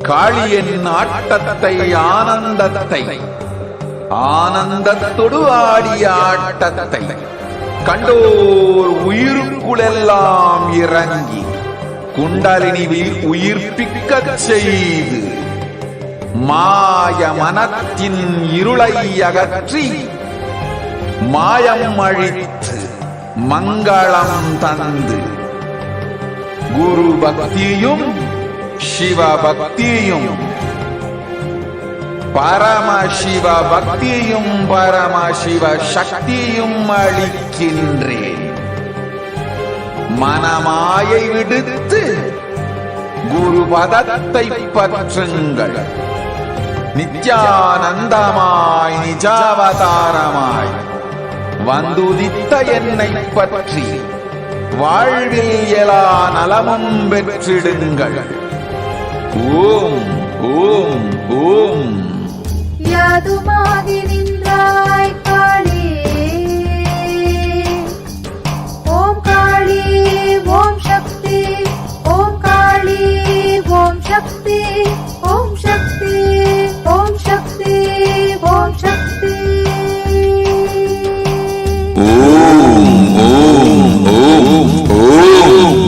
காளியின் ஆட்டத்தை ஆனந்தத்தை ஆனந்தத்தொடு ஆடிய ஆட்டத்தை கண்டோர் உயிருக்குளெல்லாம் இறங்கி குண்டலினிவில் உயிர்ப்பிக்கச் செய்து மாய மனத்தின் இருளை அகற்றி மாயம் அழித்து மங்களம் தந்து குரு பக்தியும் சிவ பக்தியும் பரமசிவ பக்தியும் பரமசிவ சக்தியும் அளிக்கின்றேன். மனமாயை விடுத்து குரு பதத்தை பற்றுங்கள். நித்யானந்தமாய் நிஜாவதாரமாய் வந்துதித்த என்னை பற்றி வாழ்வில் எல்லா நலமும் பெற்றிடுங்கள். ஓம் ஓம் ஓம். யாதுமாகி நின்றாய் காளி, ஓம் காளி ஓம் சக்தி, ஓம் காளி ஓம் சக்தி, ஓம் சக்தி ஓம் சக்தி ஓம் சக்தி. ஓம் ஓம் ஓம் ஓம்.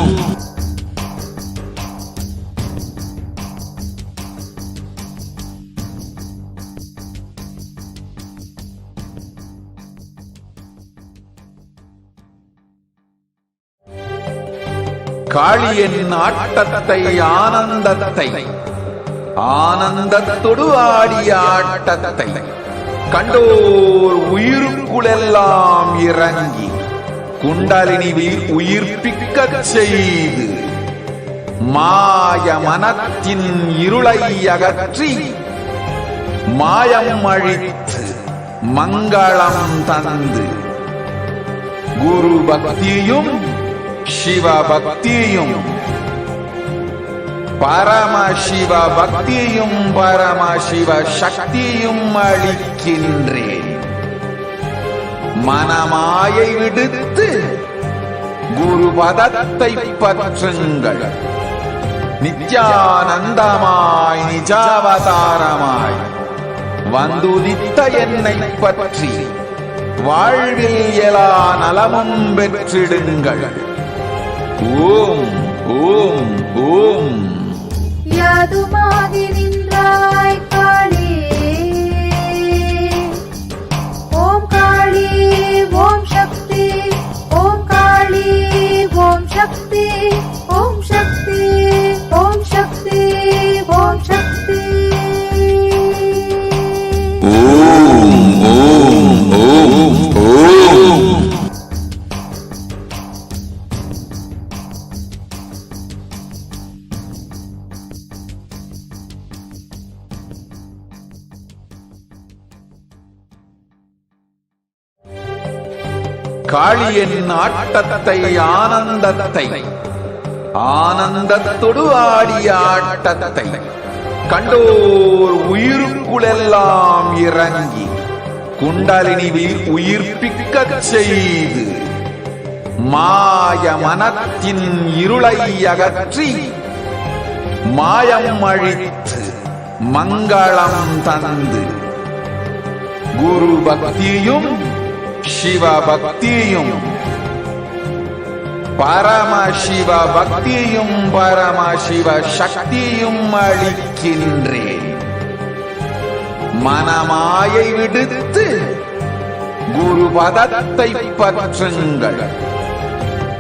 காளியின் ஆட்டத்தை ஆனந்தத்தை ஆனந்தத்தொடு ஆடிய ஆட்டத்தை கண்டோர் உயிருக்குளெல்லாம் இறங்கி குண்டலினிவில் உயிர்ப்பிக்கச் செய்து மாய மனத்தின் இருளை அகற்றி மாயம் அழித்து மங்களம் தந்து குரு பக்தியும் சிவ பக்தியும் பரமசிவ பக்தியும் பரமசிவ சக்தியும் அளிக்கின்றேன். மனமாயை விடுத்து குரு பதத்தை பற்றுங்கள். நித்யானந்தமாய் நிஜாவதாரமாய் வந்துதித்த என்னை பற்றி வாழ்வில் எல்லா நலமும் பெற்றிடுங்கள். ஓம் ஓம் ஓம். யாதுமாகி நின்றாய் காளி, ஓம் காளி ஓம் சக்தி, ஓம் காளி ஓம் சக்தி, ஓம் சக்தி ஓம் சக்தி ஓம் சக்தி. ஓம் ஓம் ஓம் ஓம். காளியின் ஆட்டத்தை ஆனந்தத்தை ஆனந்தத்தொடு ஆடிய ஆட்டத்தை கண்டோர் உயிருக்குளெல்லாம் இறங்கி குண்டலினிவில் உயிர்ப்பிக்கச் செய்து மாய மனத்தின் இருளை அகற்றி மாயம் அழித்து மங்களம் தந்து குரு பக்தியும் சிவ பக்தியும் பரமசிவ பக்தியும் பரமசிவ சக்தியும் அளிக்கின்றேன். மனமாயை விடுத்து குரு பதத்தை பற்றுங்கள்.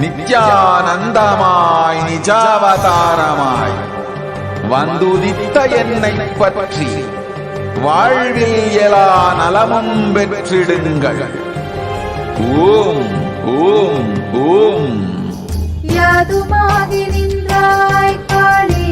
நித்யானந்தமாய் நிஜாவதாரமாய் வந்துதித்த என்னை பற்றி வாழ்வில் எல்லா நலமும் பெற்றிடுங்கள். ஓம் ஓம் ஓம். யாதுமாகி நின்றாய் காளி.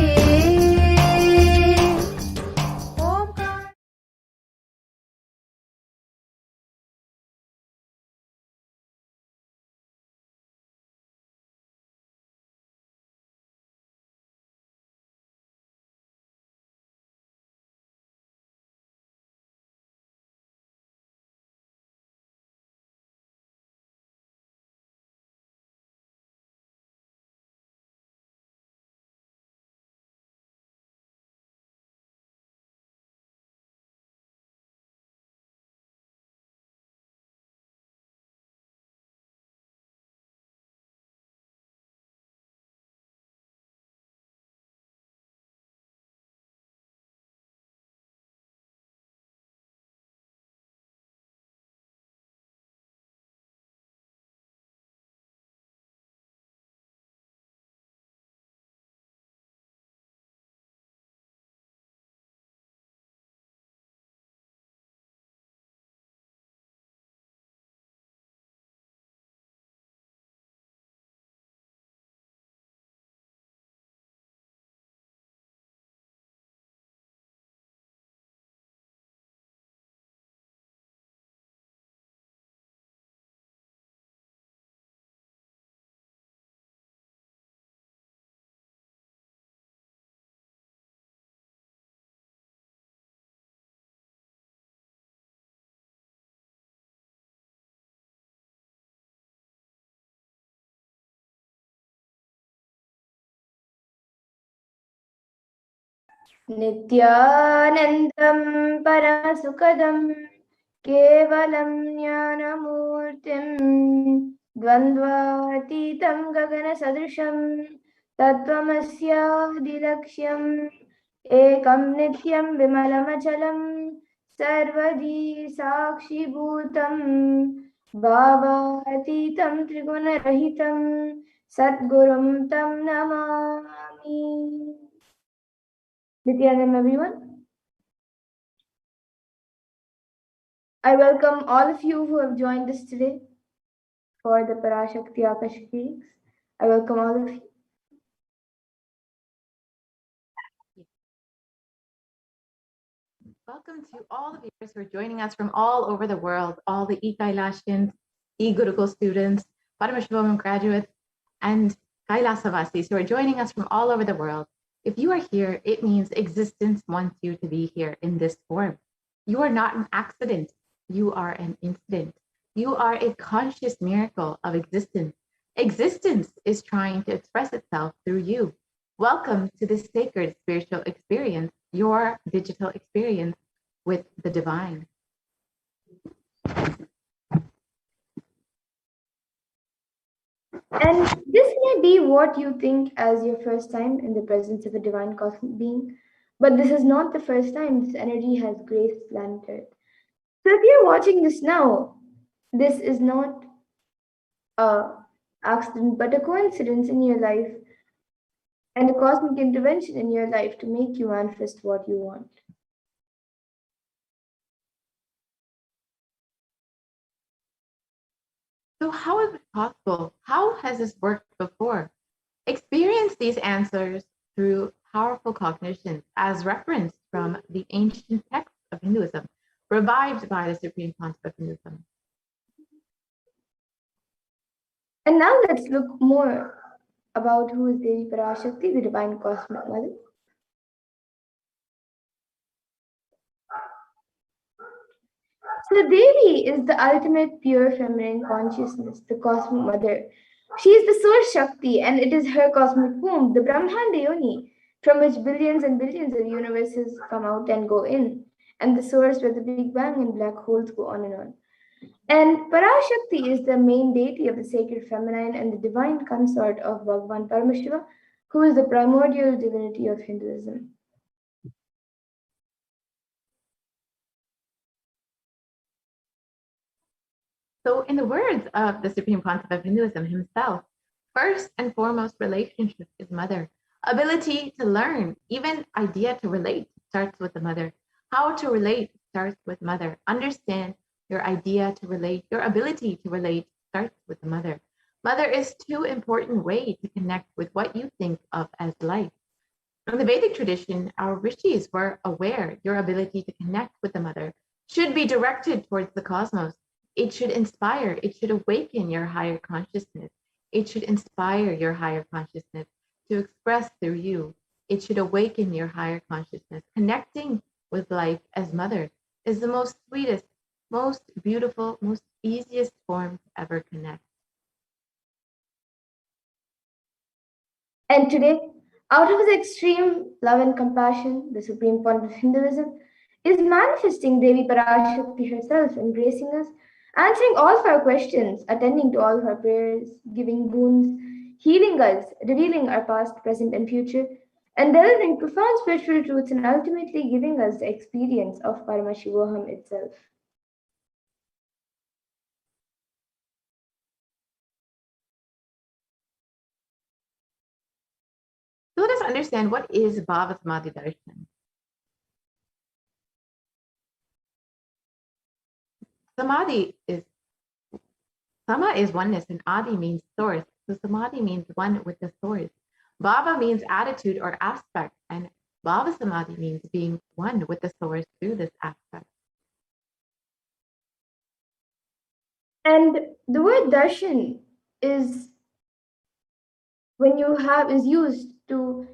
Nithyanandam Paramasukadam Kevalam Jnanamurtim Dvandvatitam Gagana Sadrisham Tattvamasya Ekam Nityam Vimalamachalam Sarvadi Sakshibhutam Bhavatitam Trigunarahitam Sadgurum Tam Namami. Nityanam, everyone. I welcome all of you who have joined us today for the Parashakti Akashic weeks. I welcome all of you. Welcome to all the viewers who are joining us from all over the world, all the e-Kailashins, e-Gurukul students, Paramashivoham graduates, and Kailasavasis who are joining us from all over the world. If you are here, it means existence wants you to be here in this form. You are not an accident. You are an incident. You are a conscious miracle of existence. Existence is trying to express itself through you. Welcome to this sacred spiritual experience, your digital experience with the divine. And this may be what you think as your first time in the presence of a divine cosmic being, but this is not the first time this energy has graced planet Earth. So if you're watching this now, this is not a accident, but a coincidence in your life and a cosmic intervention in your life to make you manifest what you want. So how is it possible? How has this worked before? Experience these answers through powerful cognition as referenced from the ancient texts of Hinduism, revived by the Supreme Concept of Hinduism. And now let's look more about who is Devi Parashakti, the divine cosmic mother. So Devi is the ultimate pure feminine consciousness, the cosmic mother. She is the source Shakti, and it is her cosmic womb, the Brahmanda Yoni, from which billions and billions of universes come out and go in, and the source where the Big Bang and black holes go on and on. And Parashakti is the main deity of the sacred feminine and the divine consort of Bhagavan Paramashiva, who is the primordial divinity of Hinduism. So in the words of the Supreme Concept of Hinduism himself, first and foremost relationship is mother. Ability to learn, even idea to relate starts with the mother. How to relate starts with mother. Understand your idea to relate, your ability to relate starts with the mother. Mother is too important way to connect with what you think of as life. In the Vedic tradition, our rishis were aware your ability to connect with the mother should be directed towards the cosmos. It should inspire, it should awaken your higher consciousness. It should inspire your higher consciousness to express through you. It should awaken your higher consciousness. Connecting with life as mother is the most sweetest, most beautiful, most easiest form to ever connect. And today, out of his extreme love and compassion, the supreme point of Hinduism is manifesting Devi Parashakti herself, embracing us, answering all of our questions, attending to all of our prayers, giving boons, healing us, revealing our past, present, and future, and delivering profound spiritual truths and ultimately giving us the experience of Paramashivoham itself. So let us understand what is Bhava Samadhi Darshan. Samadhi is Sama is oneness and Adi means source. So Samadhi means one with the source. Bhava means attitude or aspect, and Bhava Samadhi means being one with the source through this aspect. And the word darshan is used to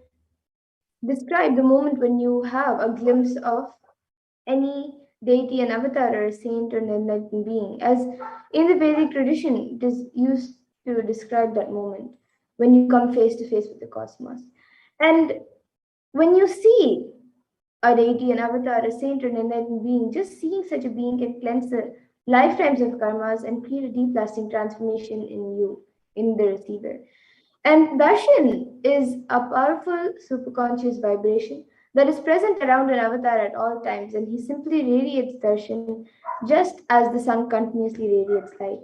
describe the moment when you have a glimpse of any deity, an avatar, or a saint, or an enlightened being. As in the Vedic tradition, it is used to describe that moment when you come face to face with the cosmos. And when you see a deity, an avatar, a saint, or an enlightened being, just seeing such a being can cleanse the lifetimes of karmas and create a deep lasting transformation in you, in the receiver. And darshan is a powerful superconscious vibration that is present around an avatar at all times, and he simply radiates darshan just as the sun continuously radiates light.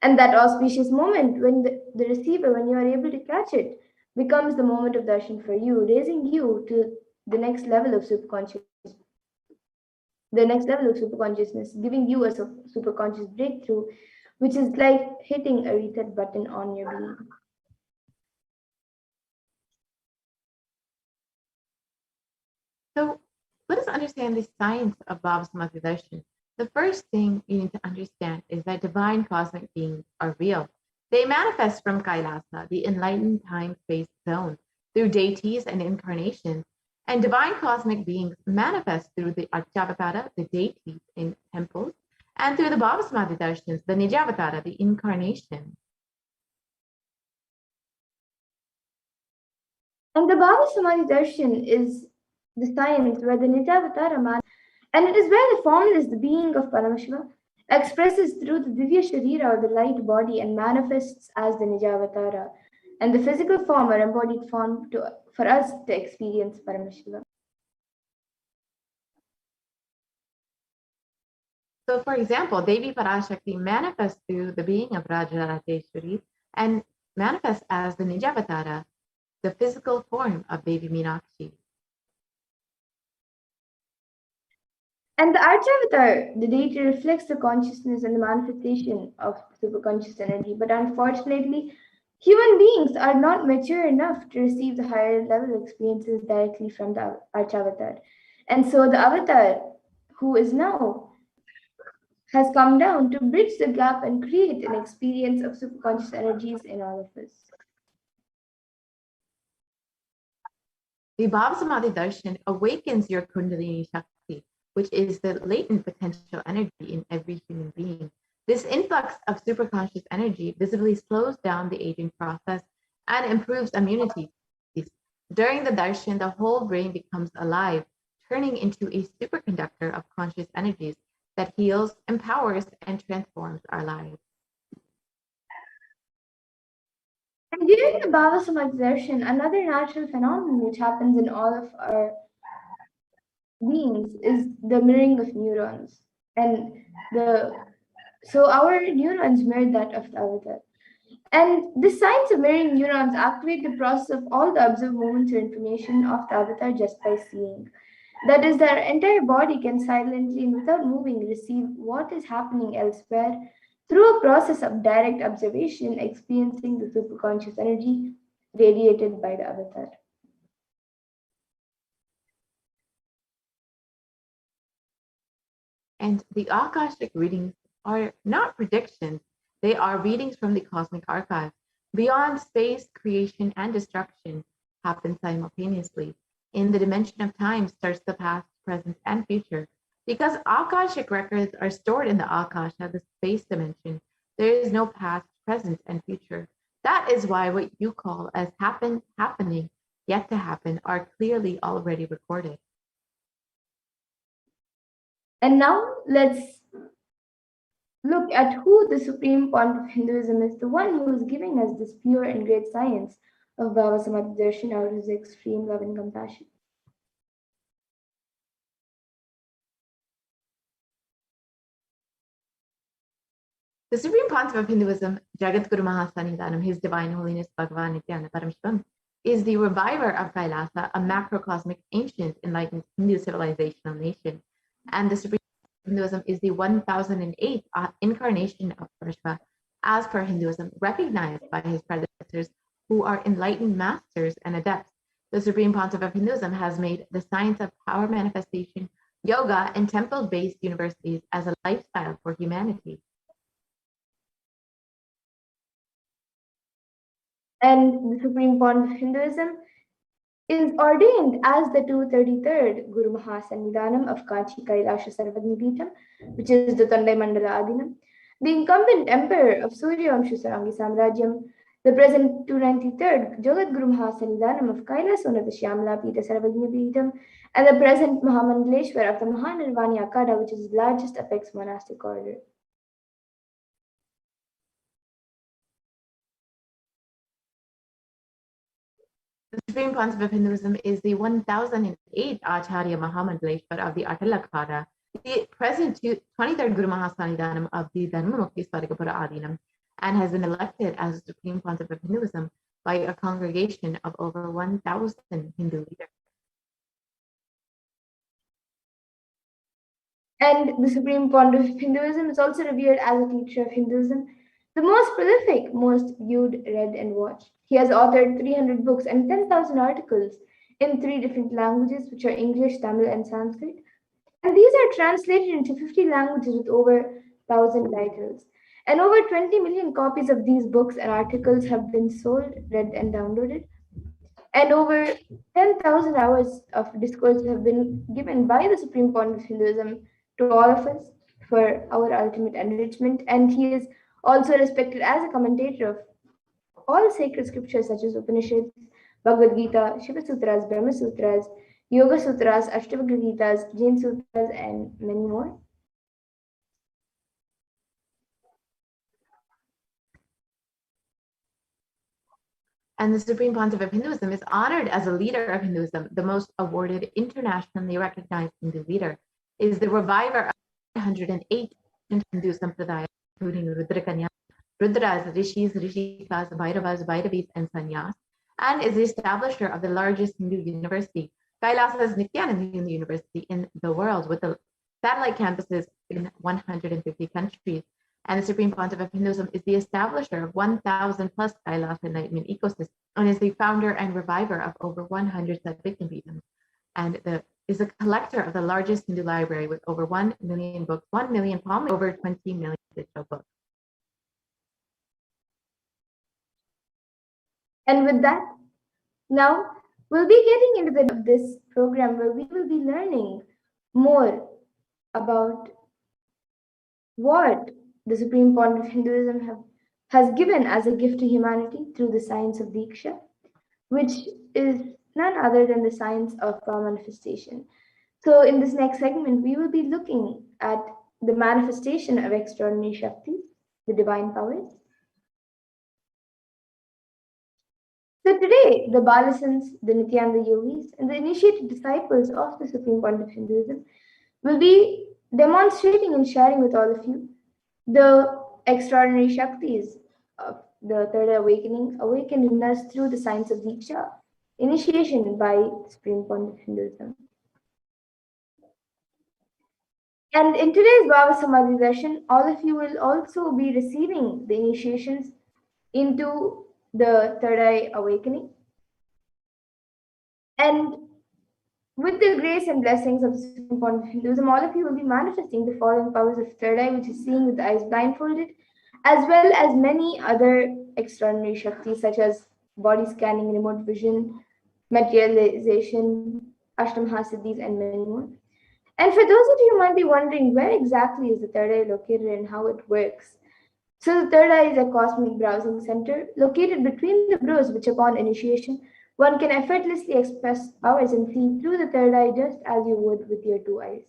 And that auspicious moment when the receiver, when you are able to catch it, becomes the moment of darshan for you, raising you to the next level of the next level of superconsciousness, giving you a superconscious breakthrough, which is like hitting a reset button on your being. So let us understand the science of Bhava Samadhi Darshan. The first thing you need to understand is that divine cosmic beings are real. They manifest from Kailasa, the enlightened time-space zone, through deities and incarnations. And divine cosmic beings manifest through the Archavatara, the deities in temples, and through the Bhava Samadhi Darshans, the Nijavatara, the incarnation. And the Bhava Samadhi Darshan is the science where the Nijavatara man, and it is where the formless, the being of Paramashiva, expresses through the Divya Sharira or the light body and manifests as the Nijavatara, and the physical form or embodied form for us to experience Paramashiva. So, for example, Devi Parashakti manifests through the being of Rajarateshwari and manifests as the Nijavatara, the physical form of Devi Meenakshi. And the Archavatar, the deity, reflects the consciousness and the manifestation of superconscious energy. But unfortunately, human beings are not mature enough to receive the higher level experiences directly from the Archavatar. And so the Avatar, who is now, has come down to bridge the gap and create an experience of superconscious energies in all of us. The Bhava Samadhi Darshan awakens your Kundalini Shakti, which is the latent potential energy in every human being. This influx of superconscious energy visibly slows down the aging process and improves immunity. During the darshan, the whole brain becomes alive, turning into a superconductor of conscious energies that heals, empowers, and transforms our lives. And during the Bhava Samadhi Darshan, another natural phenomenon which happens in all of our beings is the mirroring of neurons. And so our neurons mirror that of the avatar. And the signs of mirroring neurons activate the process of all the observed movements or information of the avatar just by seeing. That is, their entire body can silently and without moving receive what is happening elsewhere through a process of direct observation, experiencing the superconscious energy radiated by the avatar. And the Akashic readings are not predictions, they are readings from the cosmic archive. Beyond space, creation, and destruction happen simultaneously. In the dimension of time starts the past, present, and future. Because Akashic records are stored in the Akasha, the space dimension, there is no past, present, and future. That is why what you call as happening, yet to happen, are clearly already recorded. And now let's look at who the supreme point of Hinduism is, the one who is giving us this pure and great science of Bhava Samadhi Darshan out of his extreme love and compassion. The Supreme Pontiff of Hinduism, Jagat Guru Mahasannidhanam, His Divine Holiness Bhagavan Nithyananda Paramashivam, is the reviver of Kailasa, a macrocosmic, ancient, enlightened Hindu civilizational nation. And the Supreme Pontiff of Hinduism is the 1008th incarnation of Parashakti, as per Hinduism, recognized by his predecessors who are enlightened masters and adepts. The Supreme Pontiff of Hinduism has made the science of power manifestation, yoga, and temple-based universities as a lifestyle for humanity. And the Supreme Pontiff of Hinduism is ordained as the 233rd Guru Mahasannidhanam of Kanchi Kailasha Sarvagnipitam, which is the Tandai Mandala Adinam, the incumbent emperor of Surya Vamsha Sarangi Samrajyam, The present 293rd Jagat Guru Mahasanidanam of Kailasonatha Shyamala Pita Sarvagnya Peetham, and the present Mahamandaleshwar of the Mahanirvani Akada, which is the largest apex monastic order. The Supreme Concept of Hinduism is the 1008th Acharya Mahamandaleshwar of the Atalakara, the present 23rd Guru Mahasanidanam of the Dharmamukti Swargapura Adinam, and has been elected as the Supreme Concept of Hinduism by a congregation of over 1,000 Hindu leaders. And the Supreme Pontiff of Hinduism is also revered as a teacher of Hinduism, the most prolific, most viewed, read, and watched. He has authored 300 books and 10,000 articles in 3 different languages, which are English, Tamil, and Sanskrit. And these are translated into 50 languages with over 1,000 titles. And over 20 million copies of these books and articles have been sold, read, and downloaded. And over 10,000 hours of discourse have been given by the Supreme Pontiff of Hinduism to all of us for our ultimate enrichment. And he is also respected as a commentator of all sacred scriptures such as Upanishads, Bhagavad Gita, Shiva Sutras, Brahma Sutras, Yoga Sutras, Ashtavakra Gitas, Jain Sutras, and many more. And the Supreme Pontiff of Hinduism is honored as a leader of Hinduism, the most awarded internationally recognized Hindu leader, is the reviver of 108 Hindu Sampradayas, including Rudrakanya, Rudras, Rishis, Rishikas, Bhairavas, Bhairavis, and Sannyas, and is the establisher of the largest Hindu university, Kailasa's Nithyananda University in the world, with the satellite campuses in 150 countries. And the Supreme Pontiff of Hinduism is the establisher of 1,000 plus Kailasa enlightenment ecosystems, and is the founder and reviver of over 100 Sadvikam, and is a collector of the largest Hindu library with over 1 million books, 1 million palm, over 20 million digital books. And with that, now we'll be getting into this program where we will be learning more about what the Supreme Pontiff of Hinduism has given as a gift to humanity through the science of Diksha, which is none other than the science of power manifestation. So in this next segment, we will be looking at the manifestation of extraordinary Shakti, the divine powers. So today, the Balasans, the Nityananda Yogis, and the initiated disciples of the Supreme Pontiff of Hinduism will be demonstrating and sharing with all of you the extraordinary Shaktis of the Third Awakening, awakened in us through the science of Diksha, initiation by Supreme Pontiff of Hinduism. And in today's Bhava Samadhi session, all of you will also be receiving the initiations into the Third Eye Awakening. And with the grace and blessings of the Supreme Pontiff of Hinduism, all of you will be manifesting the following powers of Third Eye, which is seeing with the eyes blindfolded, as well as many other extraordinary Shaktis such as body scanning, remote vision, materialization, Ashtamahasiddhis, and many more. And for those of you who might be wondering where exactly is the Third Eye located and how it works. So the Third Eye is a cosmic browsing center located between the brows, which upon initiation, one can effortlessly express powers and see through the third eye just as you would with your 2 eyes.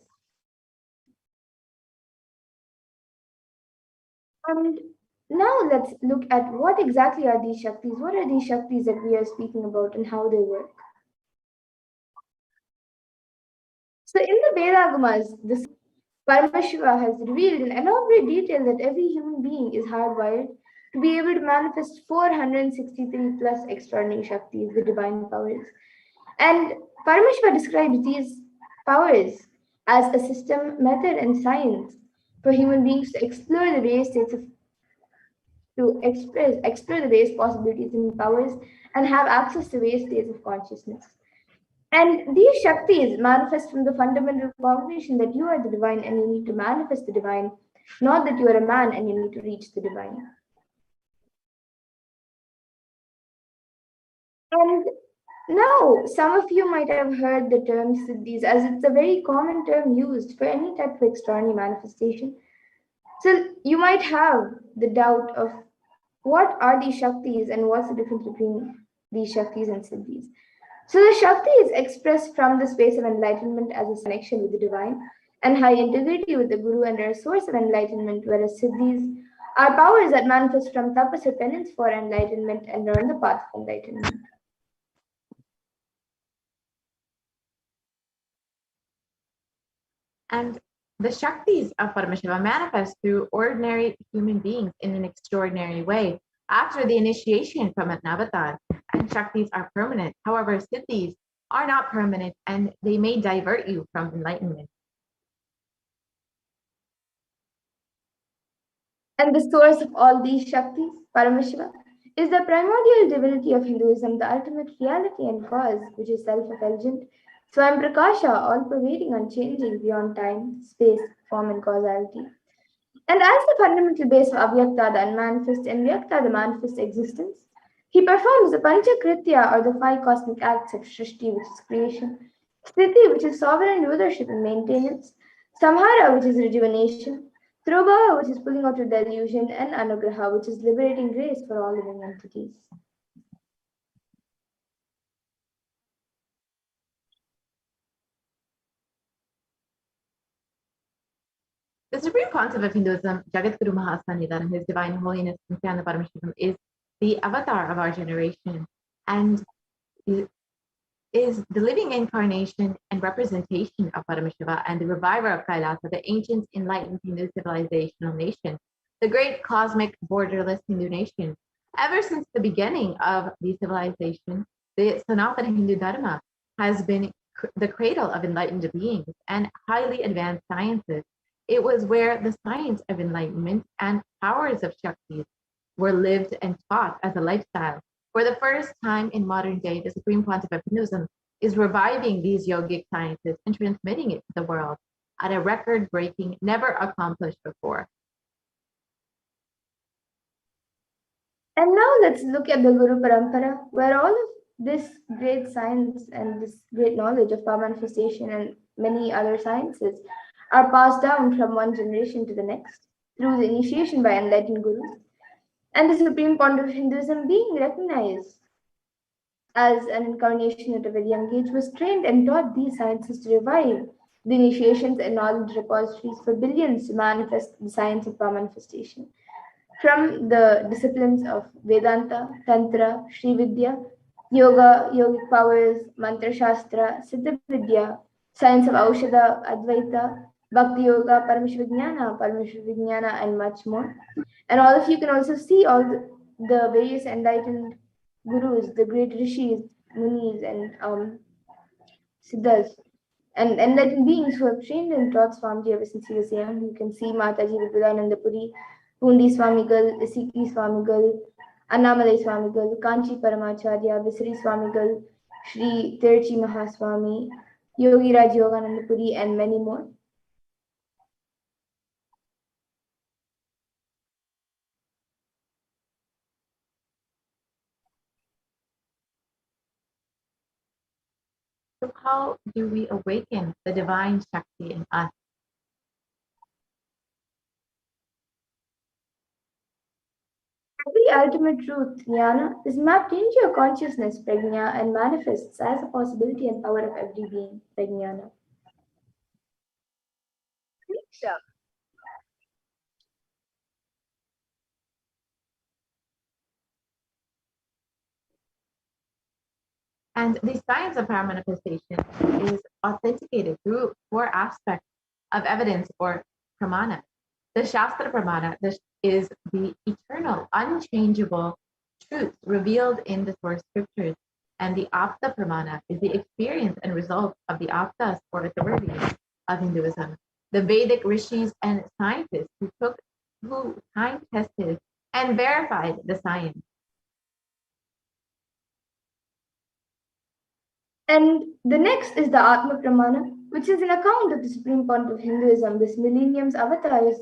And now let's look at what exactly are these Shaktis, what are these Shaktis that we are speaking about and how they work. So in the Vedagamas, the Paramashiva has revealed in elaborate detail that every human being is hardwired to be able to manifest 463 plus extraordinary Shaktis, the divine powers. And Paramashiva describes these powers as a system, method, and science for human beings to explore the various states of, explore the various possibilities and powers and have access to various states of consciousness. And these Shaktis manifest from the fundamental cognition that you are the divine and you need to manifest the divine, not that you are a man and you need to reach the divine. And now, some of you might have heard the term Siddhis, as it's a very common term used for any type of extraordinary manifestation. So you might have the doubt of what are these Shaktis and what's the difference between these Shaktis and Siddhis? So the Shakti is expressed from the space of enlightenment as a connection with the divine and high integrity with the Guru and are a source of enlightenment, whereas Siddhis are powers that manifest from tapas or penance for enlightenment and are on the path of enlightenment. And the Shaktis of Paramashiva manifest through ordinary human beings in an extraordinary way after the initiation from an avatar. And Shaktis are permanent. However, Siddhis are not permanent and they may divert you from enlightenment. And the source of all these Shaktis, Paramashiva, is the primordial divinity of Hinduism, the ultimate reality and cause, which is self-effulgent, Swam Prakasha, all-pervading, unchanging beyond time, space, form, and causality. And as the fundamental base of Avyakta, the unmanifest, and Vyakta, the manifest existence, he performs the Panchakritya or the five cosmic acts of Shrishti, which is creation, Sthiti, which is sovereign rulership and maintenance, Samhara, which is rejuvenation, Throbhava, which is pulling out of delusion, and Anugraha, which is liberating grace for all living entities. The supreme concept of Hinduism, Jagadguru Mahasannidhan, His Divine Holiness Nithyananda Paramashivam, is the avatar of our generation and is the living incarnation and representation of Paramashiva and the reviver of Kailasa, the ancient enlightened Hindu civilizational nation, the great cosmic borderless Hindu nation. Ever since the beginning of the civilization, the Sanatana Hindu Dharma has been the cradle of enlightened beings and highly advanced sciences. It was where the science of enlightenment and powers of Shaktis were lived and taught as a lifestyle. For the first time in modern day, the Supreme Pontiff of Hinduism is reviving these yogic sciences and transmitting it to the world at a record-breaking, never accomplished before. And now let's look at the Guru Parampara, where all of this great science and this great knowledge of power manifestation and many other sciences are passed down from one generation to the next through the initiation by enlightened gurus. And the Supreme Pontiff of Hinduism, being recognized as an incarnation at a very young age, was trained and taught these sciences to revive the initiations and knowledge repositories for billions to manifest the science of power manifestation. From the disciplines of Vedanta, Tantra, Sri Vidya, Yoga, Yogic powers, Mantra Shastra, Siddha Vidya, science of Aushadha, Advaita, Bhakti Yoga, Paramashivijnana, and much more. And all of you can also see all the various enlightened gurus, the great rishis, munis, and siddhas, and enlightened beings who have trained and taught Swamiji ever since he was young. You can see Mataji Vivekananda Puri, Pundi Swamigal, Isiki Swamigal, Annamalai Swamigal, Kanchi Paramacharya, Visri Swamigal, Sri Tirchi Mahaswami, Yogi Raj Yogananda Puri, and many more. So how do we awaken the divine Shakti in us? Every ultimate truth, jnana, is mapped into your consciousness, prajna, and manifests as a possibility and power of every being, prajnana. And the science of power manifestation is authenticated through four aspects of evidence or pramana. The Shastra pramana is the eternal, unchangeable truth revealed in the source scriptures. And the Apta pramana is the experience and result of the Aptas or authorities of Hinduism. The Vedic rishis and scientists who time tested and verified the science. And the next is the Atma Pramana, which is an account of the Supreme Pontiff of Hinduism, this millennium's avatar's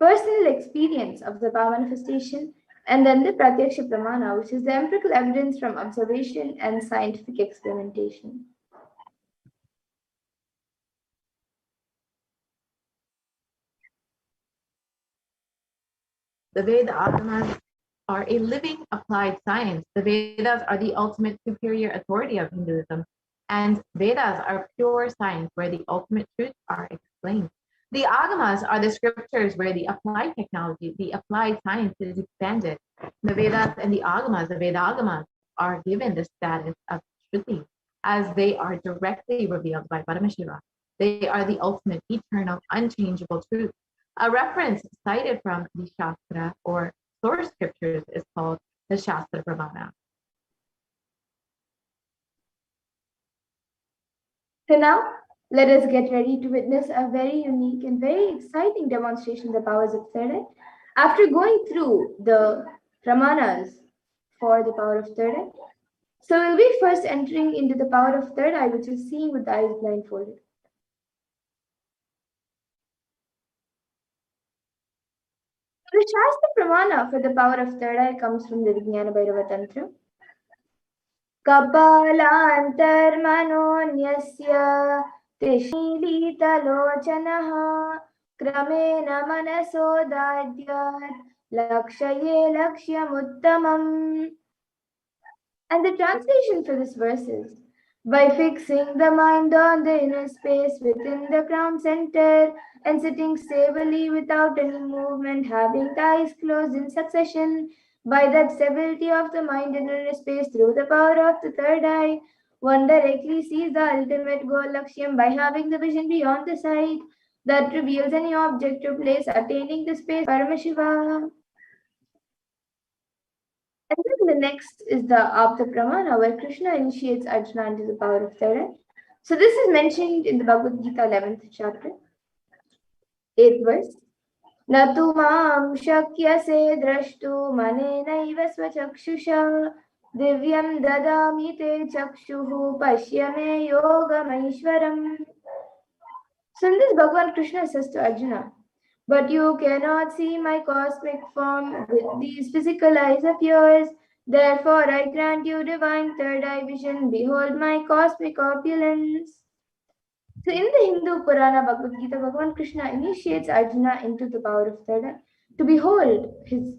personal experience of the power manifestation, and then the Pratyaksha Pramana, which is the empirical evidence from observation and scientific experimentation. The way the Atmas are a living applied science. The Vedas are the ultimate superior authority of Hinduism, and Vedas are pure science where the ultimate truths are explained. The Agamas are the scriptures where the applied technology, the applied science is expanded. The Vedas and the Agamas, the Vedagamas, are given the status of Shruti as they are directly revealed by Paramashiva. They are the ultimate, eternal, unchangeable truth. A reference cited from the Shastra or source scriptures is called the Shastra Pramana. So now, let us get ready to witness a very unique and very exciting demonstration of the powers of third eye. After going through the Pramanas for the power of third eye, so we'll be first entering into the power of third eye, which is seeing with the eyes blindfolded. The Shastra Pramana for the power of third eye comes from the Vijnana Bhairava Tantra. Kapalantarmanonyasya Tishilitalochanaha Kramena Manasodadyat Lakshaye Lakshyamuttamam. And the translation for this verse is, by fixing the mind on the inner space within the crown center and sitting stably without any movement, having the eyes closed in succession, by that stability of the mind in inner space through the power of the third eye, one directly sees the ultimate goal Lakshyam by having the vision beyond the sight that reveals any object or place attaining the space Paramashivoham. And then the next is the Apta Pramana, where Krishna initiates Arjuna into the power of third eye. So this is mentioned in the Bhagavad Gita 11th chapter, 8th verse. Natu mam shakyase drashtu manenaiva svachakshusha divyam dadami te chakshuhu pashyame yogamaishwaram. So in this, Bhagavan Krishna says to Arjuna, but you cannot see my cosmic form with these physical eyes of yours. Therefore, I grant you divine third eye vision. Behold my cosmic opulence. So, in the Hindu Purana Bhagavad Gita, Bhagavan Krishna initiates Arjuna into the power of third eye to behold his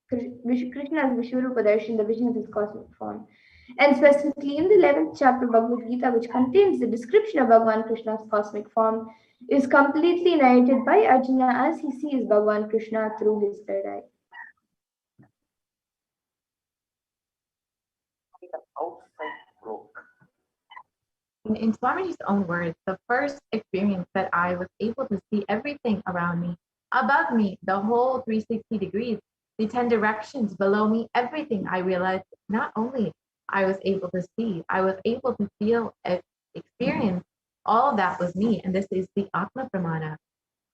Krishna's Vishwarupa Darshan, the vision of his cosmic form. And specifically in the 11th chapter of Bhagavad Gita, which contains the description of Bhagavan Krishna's cosmic form, is completely narrated by Arjuna as he sees Bhagavan Krishna through his third eye. In Swamiji's own words, the first experience that I was able to see everything around me, above me, the whole 360 degrees, the 10 directions below me, everything, I realized not only I was able to see, I was able to feel, experience, all of that was me. And this is the Atma Pramana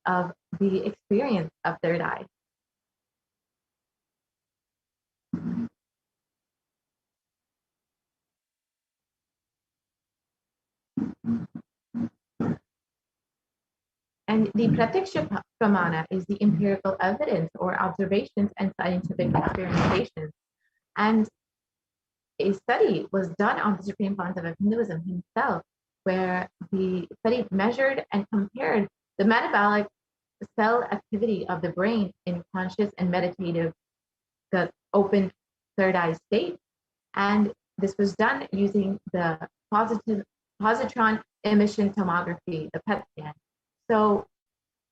of the experience of third eye. And the Pratiksha Pramana is the empirical evidence or observations and scientific experimentations. And a study was done on the Supreme Concept of Hinduism himself, where the study measured and compared the metabolic cell activity of the brain in conscious and meditative, the open third eye state. And this was done using the positron emission tomography, the PET scan. So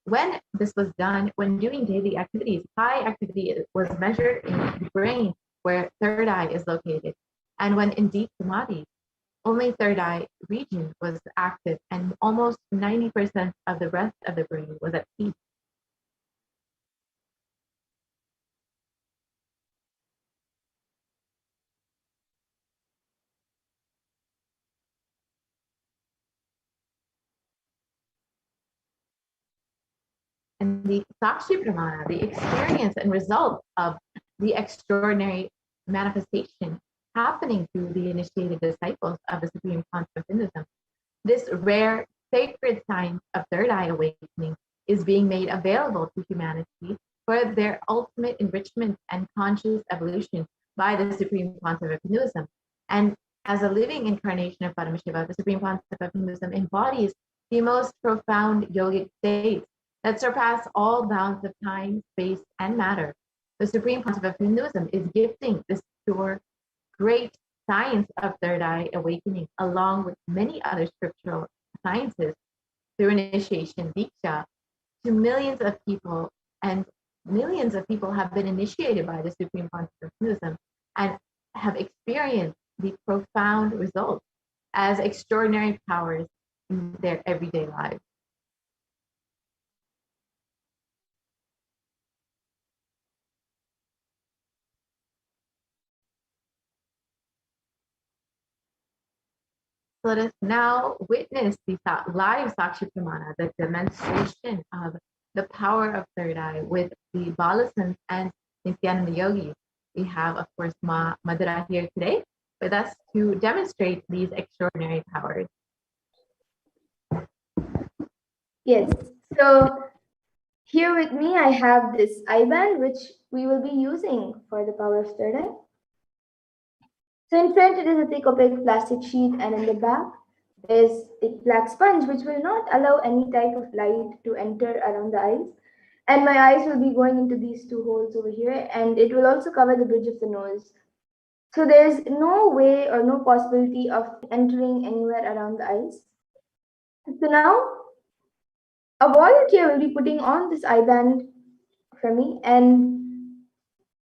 when this was done, when doing daily activities, high activity was measured in the brain where third eye is located. And when in deep samadhi, only third eye region was active and almost 90% of the rest of the brain was at peace. And the Sakshi Pramana, the experience and result of the extraordinary manifestation happening through the initiated disciples of the Supreme Concept of Hinduism. This rare sacred science of third eye awakening is being made available to humanity for their ultimate enrichment and conscious evolution by the Supreme Concept of Hinduism. And as a living incarnation of Paramashiva, the Supreme Concept of Hinduism embodies the most profound yogic states that surpass all bounds of time, space, and matter. The Supreme Pontiff of Hinduism is gifting this pure, great science of third eye awakening, along with many other scriptural sciences, through initiation, Diksha, to millions of people. And millions of people have been initiated by the Supreme Pontiff of Hinduism and have experienced the profound results as extraordinary powers in their everyday lives. Let us now witness the live Sakshi Pramana, the demonstration of the power of third eye with the Balasans and Nithyananda yogis. We have, of course, Ma Madhura here today with us to demonstrate these extraordinary powers. Yes, so here with me I have this eye band which we will be using for the power of third eye. So in front it is a thick opaque plastic sheet, and in the back is a black sponge which will not allow any type of light to enter around the eyes. And my eyes will be going into these two holes over here, and it will also cover the bridge of the nose. So there's no way or no possibility of entering anywhere around the eyes. So now a volunteer will be putting on this eye band for me, and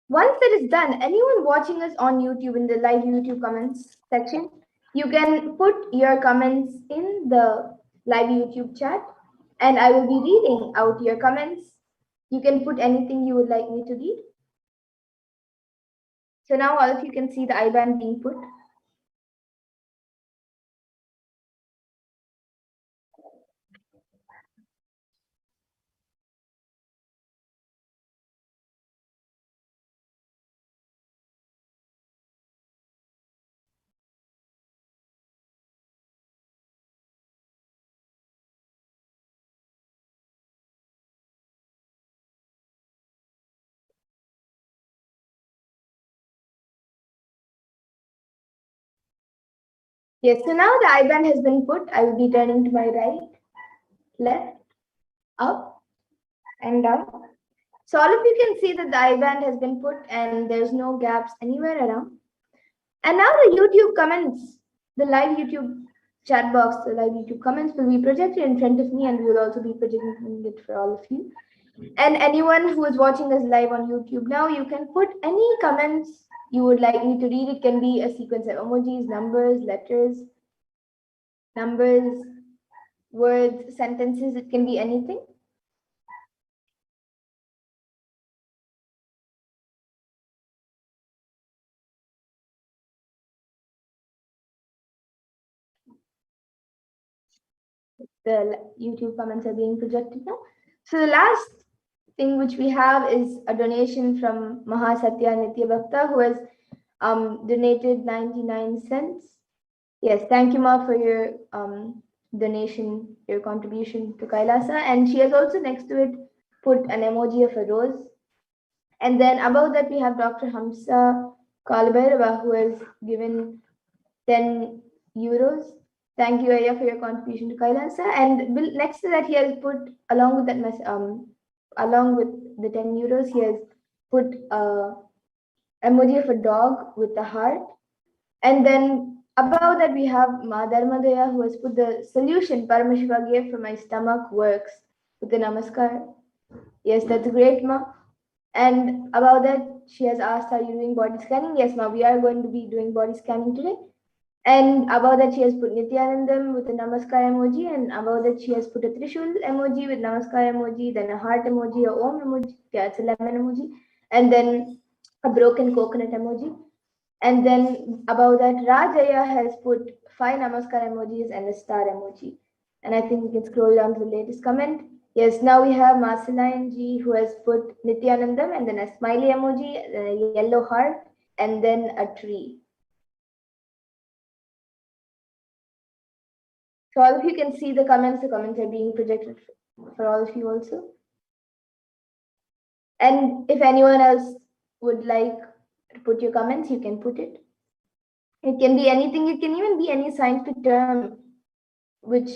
once that is done, anyone watching us on YouTube in the live YouTube comments section, you can put your comments in the live YouTube chat, and I will be reading out your comments. You can put anything you would like me to read. So now all of you can see the eye band being put. Yes, so now the eye band has been put. I will be turning to my right, left, up, and down. So all of you can see that the eye band has been put and there's no gaps anywhere around. And now the YouTube comments, the live YouTube chat box, the live YouTube comments will be projected in front of me, and we will also be projecting it for all of you. And anyone who is watching us live on YouTube now, you can put any comments you would like me to read. It can be a sequence of emojis, numbers, letters, numbers, words, sentences. It can be anything. The YouTube comments are being projected now. So the last thing which we have is a donation from Mahasatya Nitya Bhakta, who has donated 99 cents. Yes, thank you, Ma, for your donation, your contribution to Kailasa. And she has also next to it put an emoji of a rose. And then above that we have Dr. Hamsa Kalbhairava, who has given 10 euros. Thank you, Aya, for your contribution to Kailasa. And next to that, he has put, along with that along with the 10 euros, he has put emoji of a dog with a heart. And then above that, we have Ma Dharmadaya, who has put the solution Paramashiva gave for my stomach works with the namaskar. Yes, that's great, Ma. And above that, she has asked, are you doing body scanning? Yes, Ma, we are going to be doing body scanning today. And above that, she has put Nithyanandam with a namaskar emoji, and above that, she has put a Trishul emoji with namaskar emoji, then a heart emoji, a Om emoji, yeah, it's a lemon emoji, and then a broken coconut emoji. And then above that, Rajaya has put 5 namaskar emojis and a star emoji. And I think we can scroll down to the latest comment. Yes, now we have Marceline G, who has put Nithyanandam and then a smiley emoji, a yellow heart, and then a tree. So all of you can see the comments are being projected for all of you also. And if anyone else would like to put your comments, you can put it. It can be anything, it can even be any scientific term which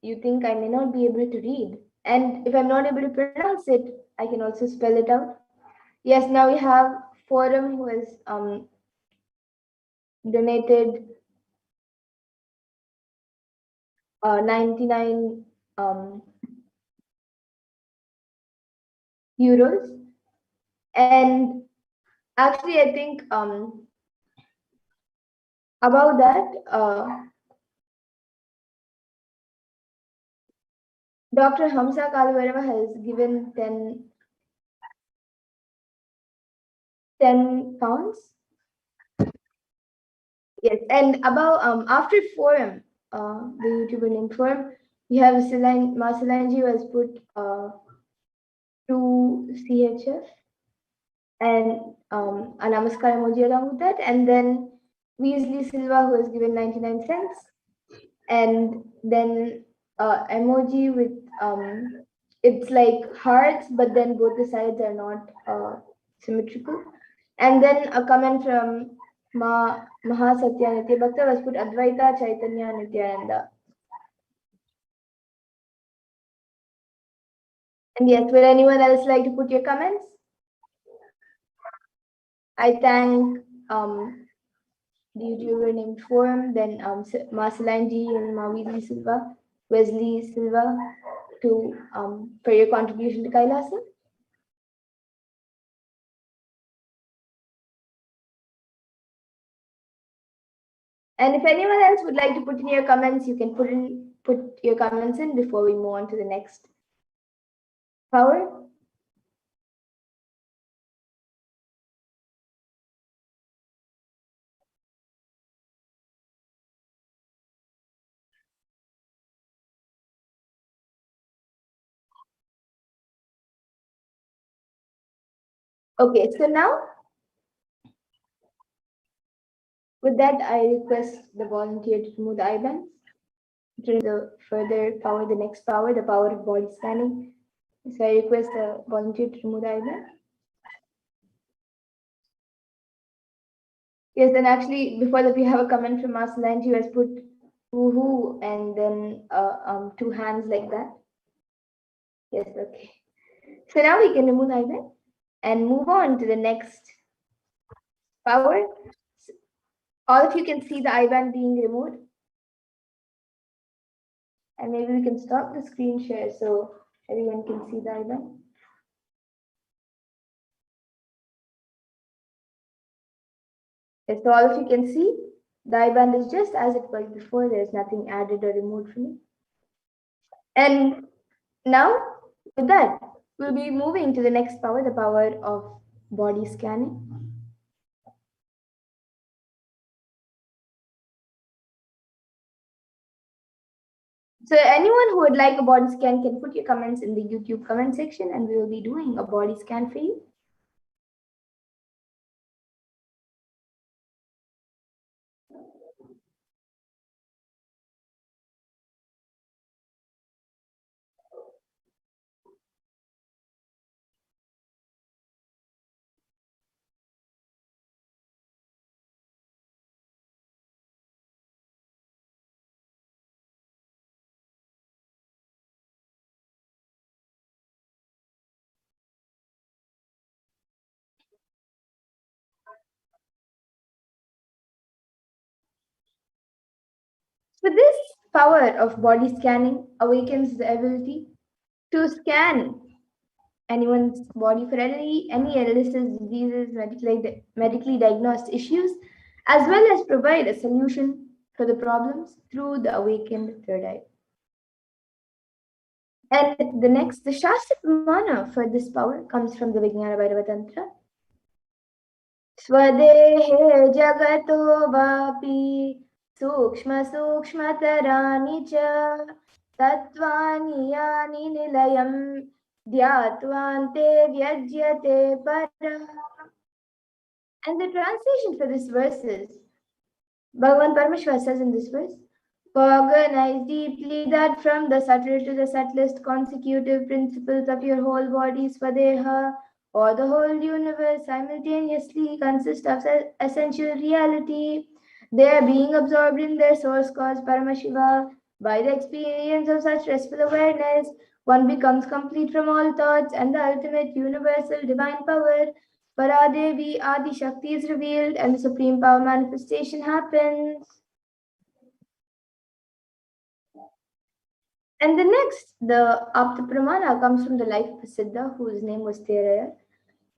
you think I may not be able to read. And if I'm not able to pronounce it, I can also spell it out. Yes, now we have Forum who has donated 99 euros. And actually, I think about that, Dr. Hamsa Kalvarava has given 10 pounds. Yes, and about after Forum, the YouTuber named Forum, we have Marcelanji who has put 2 CHF and a namaskar emoji along with that, and then Weasley Silva who has given 99 cents, and then emoji with it's like hearts, but then both the sides are not symmetrical, and then a comment from Mahasatya Nitya Bhakta was put Advaita Chaitanya Nityananda. And yes, would anyone else like to put your comments? I thank the YouTuber named Forum, then Marcelanji and Wesley Silva to for your contribution to Kailasa. And if anyone else would like to put in your comments, you can put your comments in before we move on to the next power. Okay, so now with that, I request the volunteer to remove the IBAN. To the further power, the next power, the power of body scanning. So I request the volunteer to remove the IBAN. Yes, then actually before that we have a comment from Marcelanji who has put woohoo and then 2 hands like that. Yes, okay. So now we can remove the IBAN and move on to the next power. All of you can see the IBAN being removed. And maybe we can stop the screen share so everyone can see the IBAN. Yes, so all of you can see the IBAN is just as it was before. There's nothing added or removed from it. And now with that, we'll be moving to the next power, the power of body scanning. So anyone who would like a body scan can put your comments in the YouTube comment section and we will be doing a body scan for you. So this power of body scanning awakens the ability to scan anyone's body for any illnesses, diseases, medically diagnosed issues, as well as provide a solution for the problems through the awakened third eye. And the Shastra Pramana for this power comes from the Vijnana Bhairava Tantra. Swadehe jagato vapi sukshma sukshmatarani cha tattvani yani nilayam dhyatvante vyajyate para. And the translation for this verse is, Bhagavan Paramashiva says in this verse, cognize deeply that from the subtle to the subtlest consecutive principles of your whole body, Swadeha, or the whole universe simultaneously consist of essential reality. They are being absorbed in their source cause Paramashiva. By the experience of such restful awareness, one becomes complete from all thoughts, and the ultimate universal divine power Paradevi Adi Shakti is revealed and the Supreme Power manifestation happens. And the next, the Apta Pramana comes from the life of a Siddha whose name was Terayar.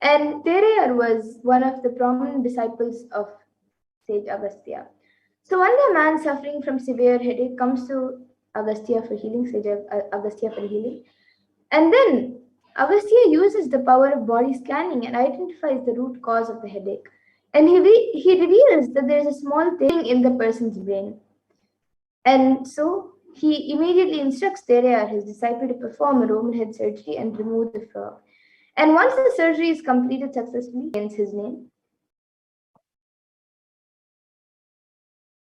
And Terayar was one of the prominent disciples of sage Agastya. So one day a man suffering from severe headache comes to Agastya for healing, sage Agastya for healing. And then Agastya uses the power of body scanning and identifies the root cause of the headache. And he reveals that there is a small thing in the person's brain. And so he immediately instructs Terayar, his disciple, to perform a Roman head surgery and remove the frog. And once the surgery is completed successfully, he gains his name.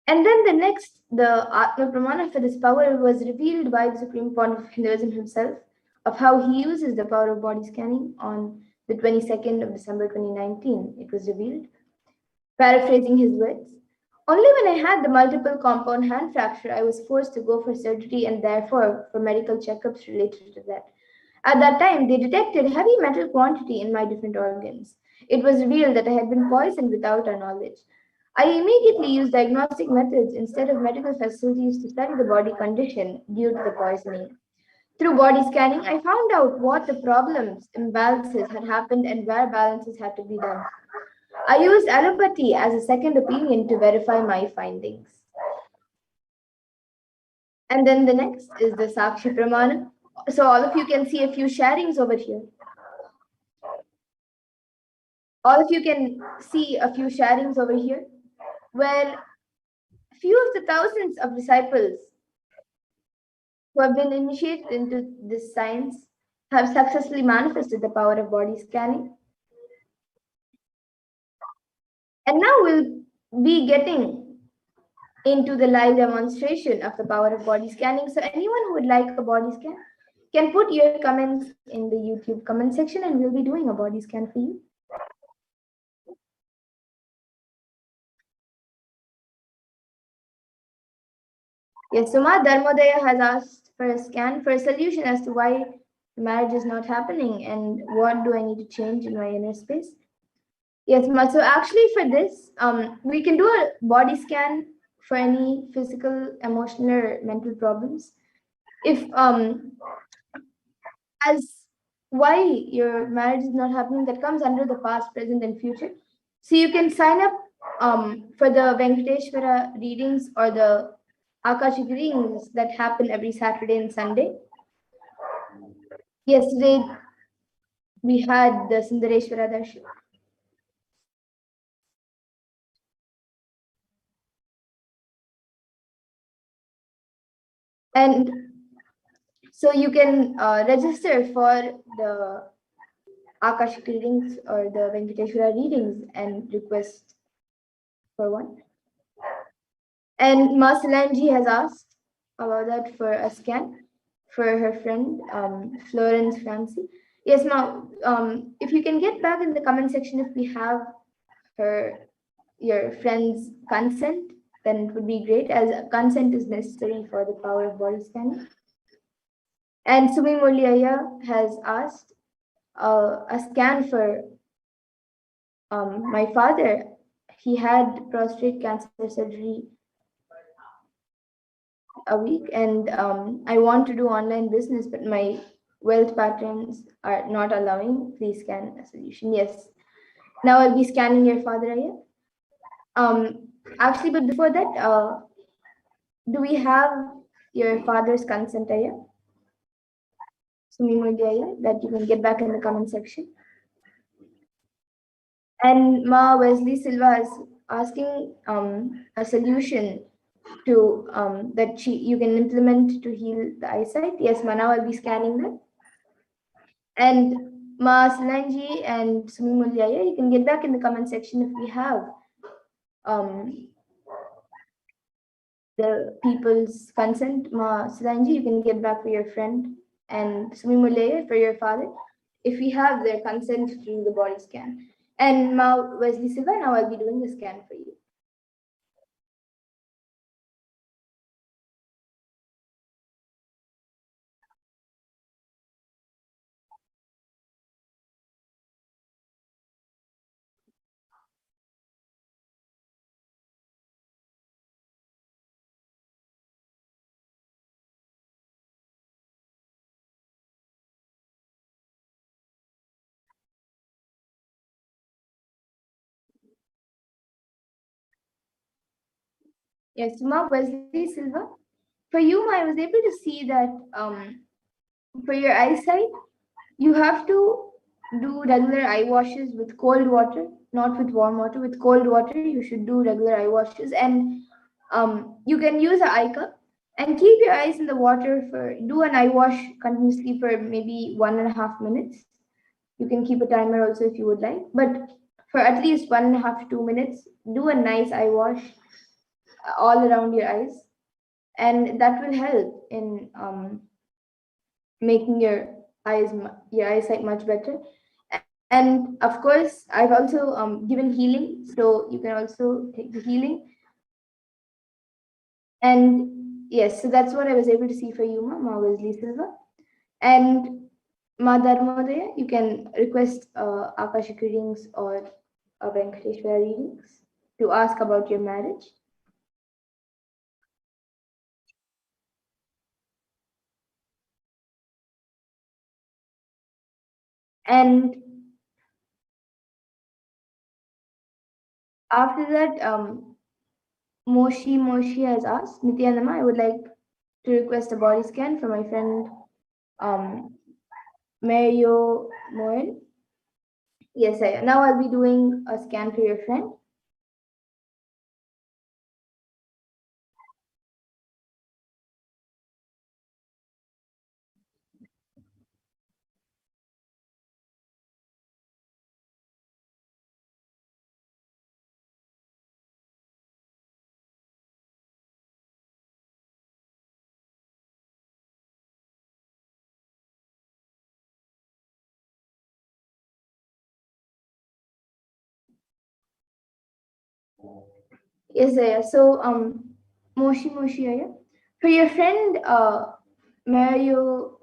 And then the next, the Atma Pramana for this power was revealed by the Supreme Pontiff of Hinduism himself, of how he uses the power of body scanning on the 22nd of December 2019. It was revealed. Paraphrasing his words, only when I had the multiple compound hand fracture, I was forced to go for surgery and therefore for medical checkups related to that. At that time, they detected heavy metal quantity in my different organs. It was revealed that I had been poisoned without our knowledge. I immediately used diagnostic methods instead of medical facilities to study the body condition due to the poisoning. Through body scanning, I found out what the problems, imbalances had happened and where balances had to be done. I used allopathy as a second opinion to verify my findings. And then the next is the Sakshi Pramana. So all of you can see a few sharings over here. All of you can see a few sharings over here, where few of the thousands of disciples who have been initiated into this science have successfully manifested the power of body scanning. And now we'll be getting into the live demonstration of the power of body scanning. So anyone who would like a body scan can put your comments in the YouTube comment section and we'll be doing a body scan for you. Yes, Suma Dharmodaya has asked for a scan for a solution as to why marriage is not happening and what do I need to change in my inner space. Yes, Ma. So actually for this, we can do a body scan for any physical, emotional, or mental problems. If as why your marriage is not happening, that comes under the past, present, and future. So you can sign up for the Venkateshwara readings or the Akashic readings that happen every Saturday and Sunday. Yesterday we had the Sundareshwara Darshan. And so you can register for the Akashic readings or the Venkateshwara readings and request for one. And Ma Solange has asked about that for a scan for her friend Florence Francie. Yes, Ma. If you can get back in the comment section if we have your friend's consent, then it would be great, as consent is necessary for the power of body scanning. And Sumi Muliaya has asked a scan for my father. He had prostate cancer surgery a week, and I want to do online business, but my wealth patterns are not allowing. Please scan a solution. Yes. Now I'll be scanning your father, Aya. Actually, but before that, do we have your father's consent, Aya? Sumi Muliaya, that you can get back in the comment section. And Ma Wesley Silva is asking a solution to that you can implement to heal the eyesight. Yes, Ma, now I'll be scanning that. And Ma Solange and Sumi Muliaya, you can get back in the comment section if we have the people's consent. Ma Solange, you can get back for your friend, and Sumi Muliaya for your father if we have their consent to do the body scan. And Ma Wesley Silva, now I'll be doing the scan for you. Yes, Ma Wesley Silva. For you, Ma, I was able to see that for your eyesight, you have to do regular eye washes with cold water, not with warm water. With cold water, you should do regular eye washes, and you can use an eye cup and keep your eyes in the water for do an eye wash continuously for maybe 1.5 minutes. You can keep a timer also if you would like, but for at least 1.5 to 2 minutes, do a nice eye wash all around your eyes, and that will help in making your eyesight much better. And of course, I've also given healing, so you can also take the healing. And yes, so that's what I was able to see for you, Ma Wesley Silva. And Ma Dharmodaya, you can request Akashic readings or Venkateshwara readings to ask about your marriage. And after that, Moshi has asked, Nithyananda, I would like to request a body scan for my friend Mario Moen. Yes, now I'll be doing a scan for your friend. Yes, so Moshi, for your friend Mario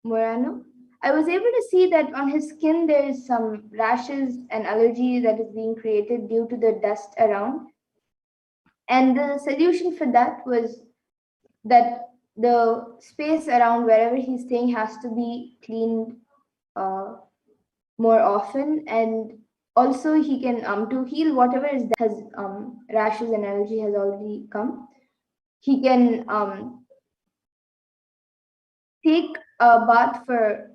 Morano, I was able to see that on his skin there is some rashes and allergy that is being created due to the dust around. And the solution for that was that the space around wherever he's staying has to be cleaned uh, more often, and also he can to heal whatever is that has rashes and allergy has already come. He can take a bath for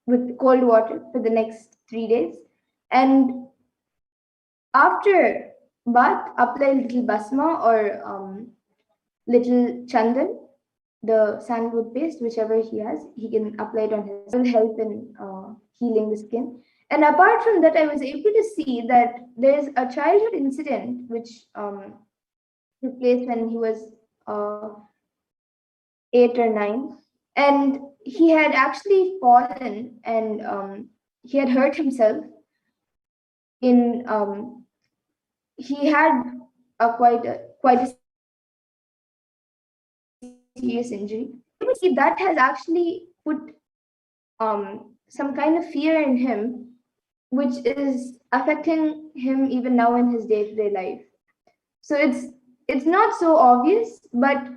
with cold water for the next 3 days, and after bath apply little basma or little chandan, the sandalwood paste, whichever he has, he can apply it on his. It will help in healing the skin. And apart from that, I was able to see that there's a childhood incident which took place when he was 8 or 9, and he had actually fallen and he had hurt himself. In he had quite a serious injury. You see, that has actually put some kind of fear in him, which is affecting him even now in his day-to-day life. So it's not so obvious, but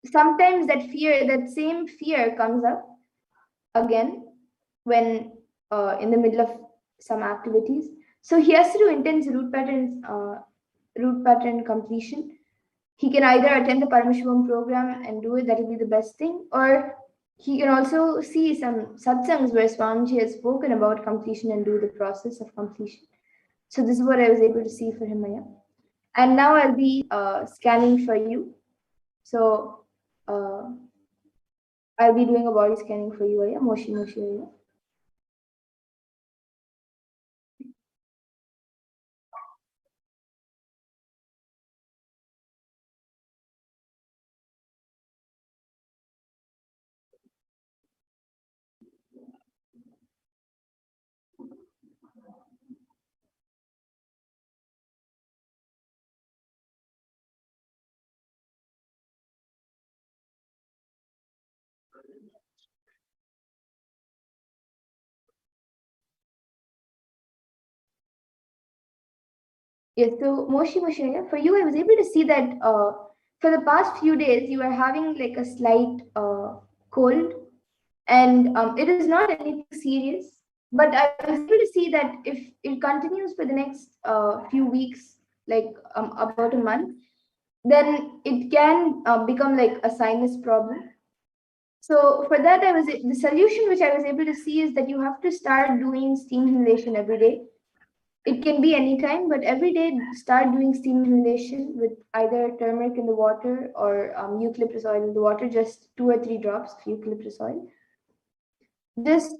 sometimes that same fear comes up again when in the middle of some activities. So he has to do intense root pattern completion. He can either attend the Paramashivoham program and do it, that will be the best thing, or he can also see some satsangs where Swamiji has spoken about completion and do the process of completion. So this is what I was able to see for him, Maya. And now I'll be scanning for you. So I'll be doing a body scanning for you, Aya. Moshi, Aya. Yes, so Moshi, Aya, for you, I was able to see that for the past few days, you are having like a slight cold, and it is not anything serious, but I was able to see that if it continues for the next few weeks, like about a month, then it can become like a sinus problem. So for that, the solution which I was able to see is that you have to start doing steam inhalation every day. It can be anytime, but every day start doing steam inhalation with either turmeric in the water or eucalyptus oil in the water, just 2 or 3 drops of eucalyptus oil. Just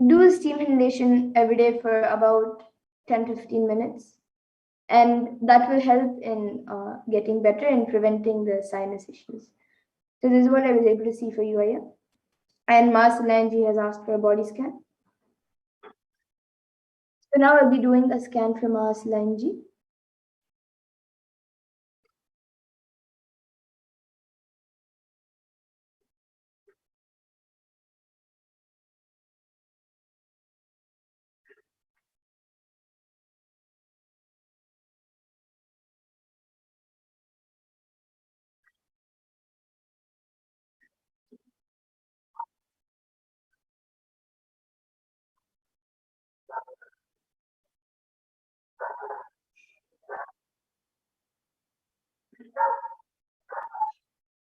do steam inhalation every day for about 10 to 15 minutes. And that will help in getting better and preventing the sinus issues. So this is what I was able to see for you, Aya. And Mars Solangi has asked for a body scan. So now I'll be doing a scan for Mars Solangi.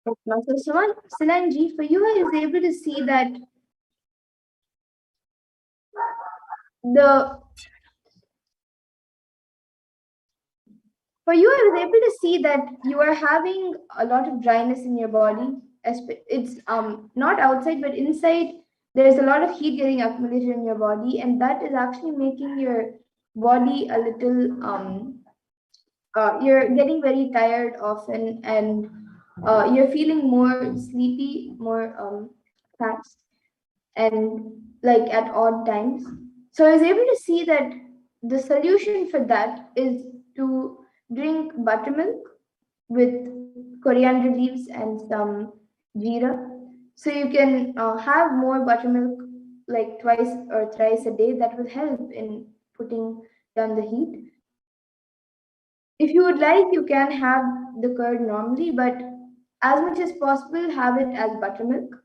So Solangi, for you, I was able to see that I was able to see that you are having a lot of dryness in your body. It's not outside, but inside. There's a lot of heat getting accumulated in your body, and that is actually making your body a little you're getting very tired often, and you're feeling more sleepy, more fast, and like at odd times. So I was able to see that the solution for that is to drink buttermilk with coriander leaves and some jeera. So you can have more buttermilk like twice or thrice a day. That will help in putting down the heat. If you would like, you can have the curd normally, but as much as possible, have it as buttermilk.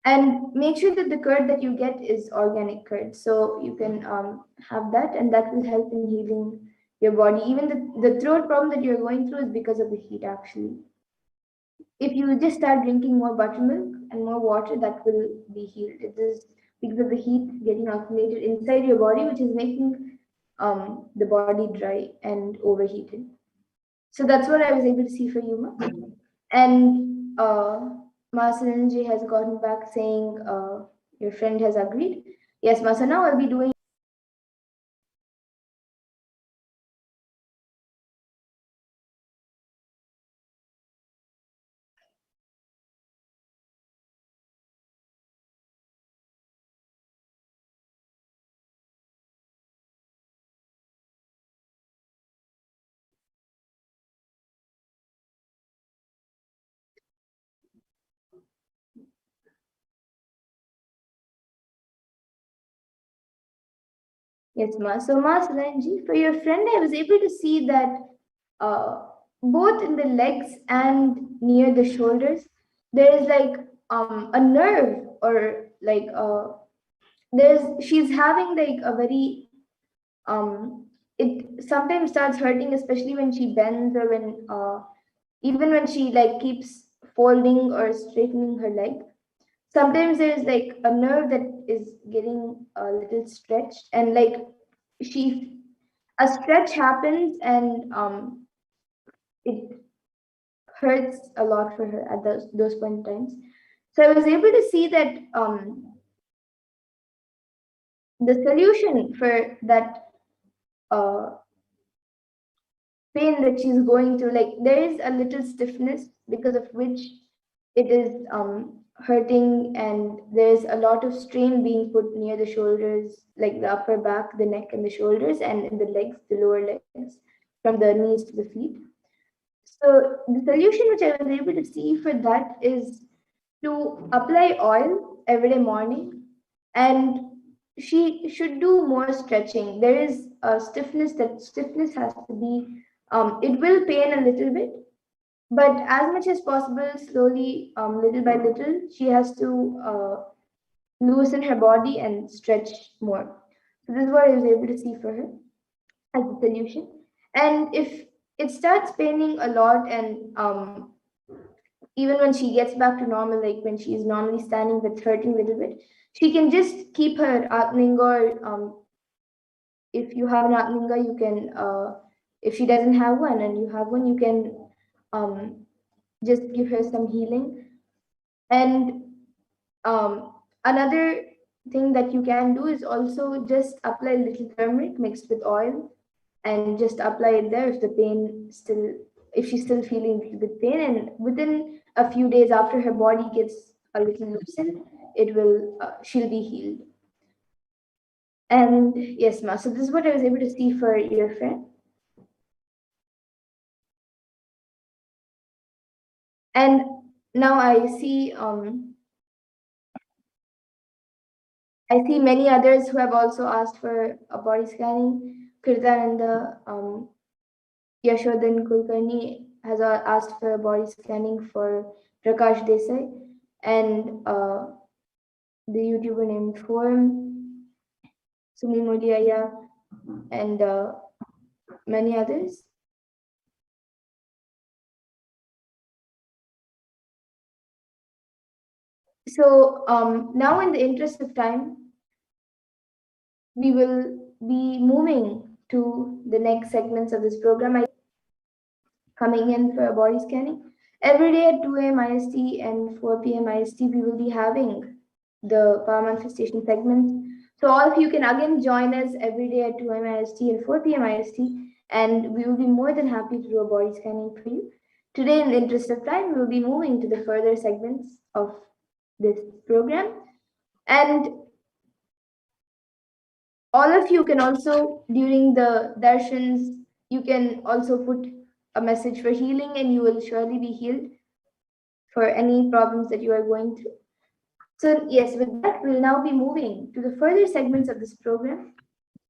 And make sure that the curd that you get is organic curd. So you can have that, and that will help in healing your body. Even the throat problem that you're going through is because of the heat, actually. If you just start drinking more buttermilk and more water, that will be healed. It is because of the heat getting accumulated inside your body, which is making the body dry and overheated. So that's what I was able to see for you, Ma. And Masanji has gotten back saying your friend has agreed. Yes, Masa, now I'll be doing. Yes, Ma. So, Masanji, for your friend, I was able to see that uh, both in the legs and near the shoulders, there is like a nerve or like she's having like a very it sometimes starts hurting, especially when she bends or when even when she like keeps folding or straightening her leg. Sometimes there's like a nerve that is getting a little stretched, and like she a stretch happens, and it hurts a lot for her at those point in times. So I was able to see that the solution for that uh, pain that she's going through, like there is a little stiffness because of which it is hurting, and there's a lot of strain being put near the shoulders, like the upper back, the neck, and the shoulders, and in the legs, the lower legs, from the knees to the feet. So the solution which I was able to see for that is to apply oil every day morning, and she should do more stretching. There is a stiffness, that stiffness has to be it will pain a little bit, but as much as possible, slowly, little by little, she has to loosen her body and stretch more. So this is what I was able to see for her as a solution. And if it starts paining a lot, and even when she gets back to normal, like when she is normally standing but hurting a little bit, she can just keep her atlinga, or if you have an atlinga, you can, if she doesn't have one and you have one, you can just give her some healing. And another thing that you can do is also just apply a little turmeric mixed with oil and just apply it there if the pain still, if she's still feeling a little bit pain, and within a few days after her body gets a little loosened, it will, she'll be healed. And yes, ma, so this is what I was able to see for your friend. And now I see many others who have also asked for a body scanning. Kirtananda, Yashodhan Kulkarni has asked for a body scanning for Prakash Desai, and the YouTuber named Forum, Sumi Modiaya, and many others. So now, in the interest of time, we will be moving to the next segments of this program. Coming in for a body scanning. Every day at 2 a.m. IST and 4 p.m. IST, we will be having the power manifestation segments. So all of you can again join us every day at 2 a.m. IST and 4 p.m. IST, and we will be more than happy to do a body scanning for you. Today, in the interest of time, we will be moving to the further segments of this program. And all of you can also, during the darshans, you can also put a message for healing, and you will surely be healed for any problems that you are going through. So yes, with that, we'll now be moving to the further segments of this program.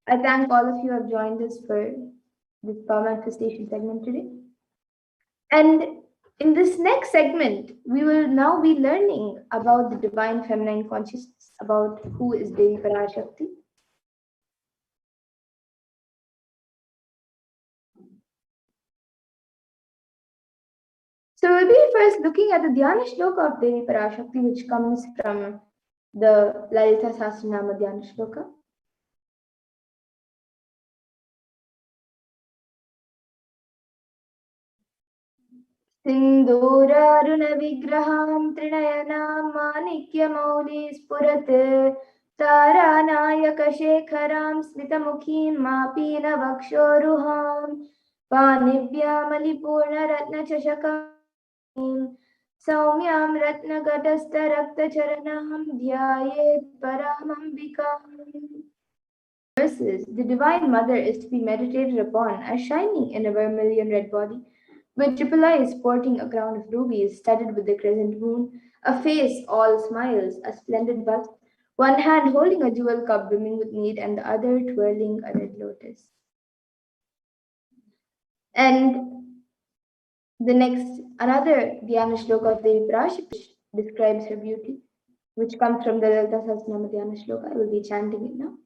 I thank all of you who have joined us for this power manifestation segment today. And in this next segment, we will now be learning about the divine feminine consciousness, about who is Devi Parashakti. So we'll be first looking at the Dhyana Shloka of Devi Parashakti, which comes from the Lalita Sahasranama Dhyana Shloka. Sindhurarunavigraham Trinayanam Manikyamauli Spurat Taranayakashekharam Smitamukhim Mapina Vakshoruham Panibhyamalipurna Ratna Chashakam Saumyam Ratna Gatasta Rakta Charanam Dhyayet Paramambikam. Verses, the Divine Mother is to be meditated upon as shining in a vermilion red body, with triple eyes sporting a crown of rubies studded with the crescent moon, a face all smiles, a splendid bust, one hand holding a jewel cup brimming with need, and the other twirling a red lotus. And the next, another Dhyana Shloka of Devi Parashakti describes her beauty, which comes from the Lalita Sahasranama Dhyana Shloka. I will be chanting it now.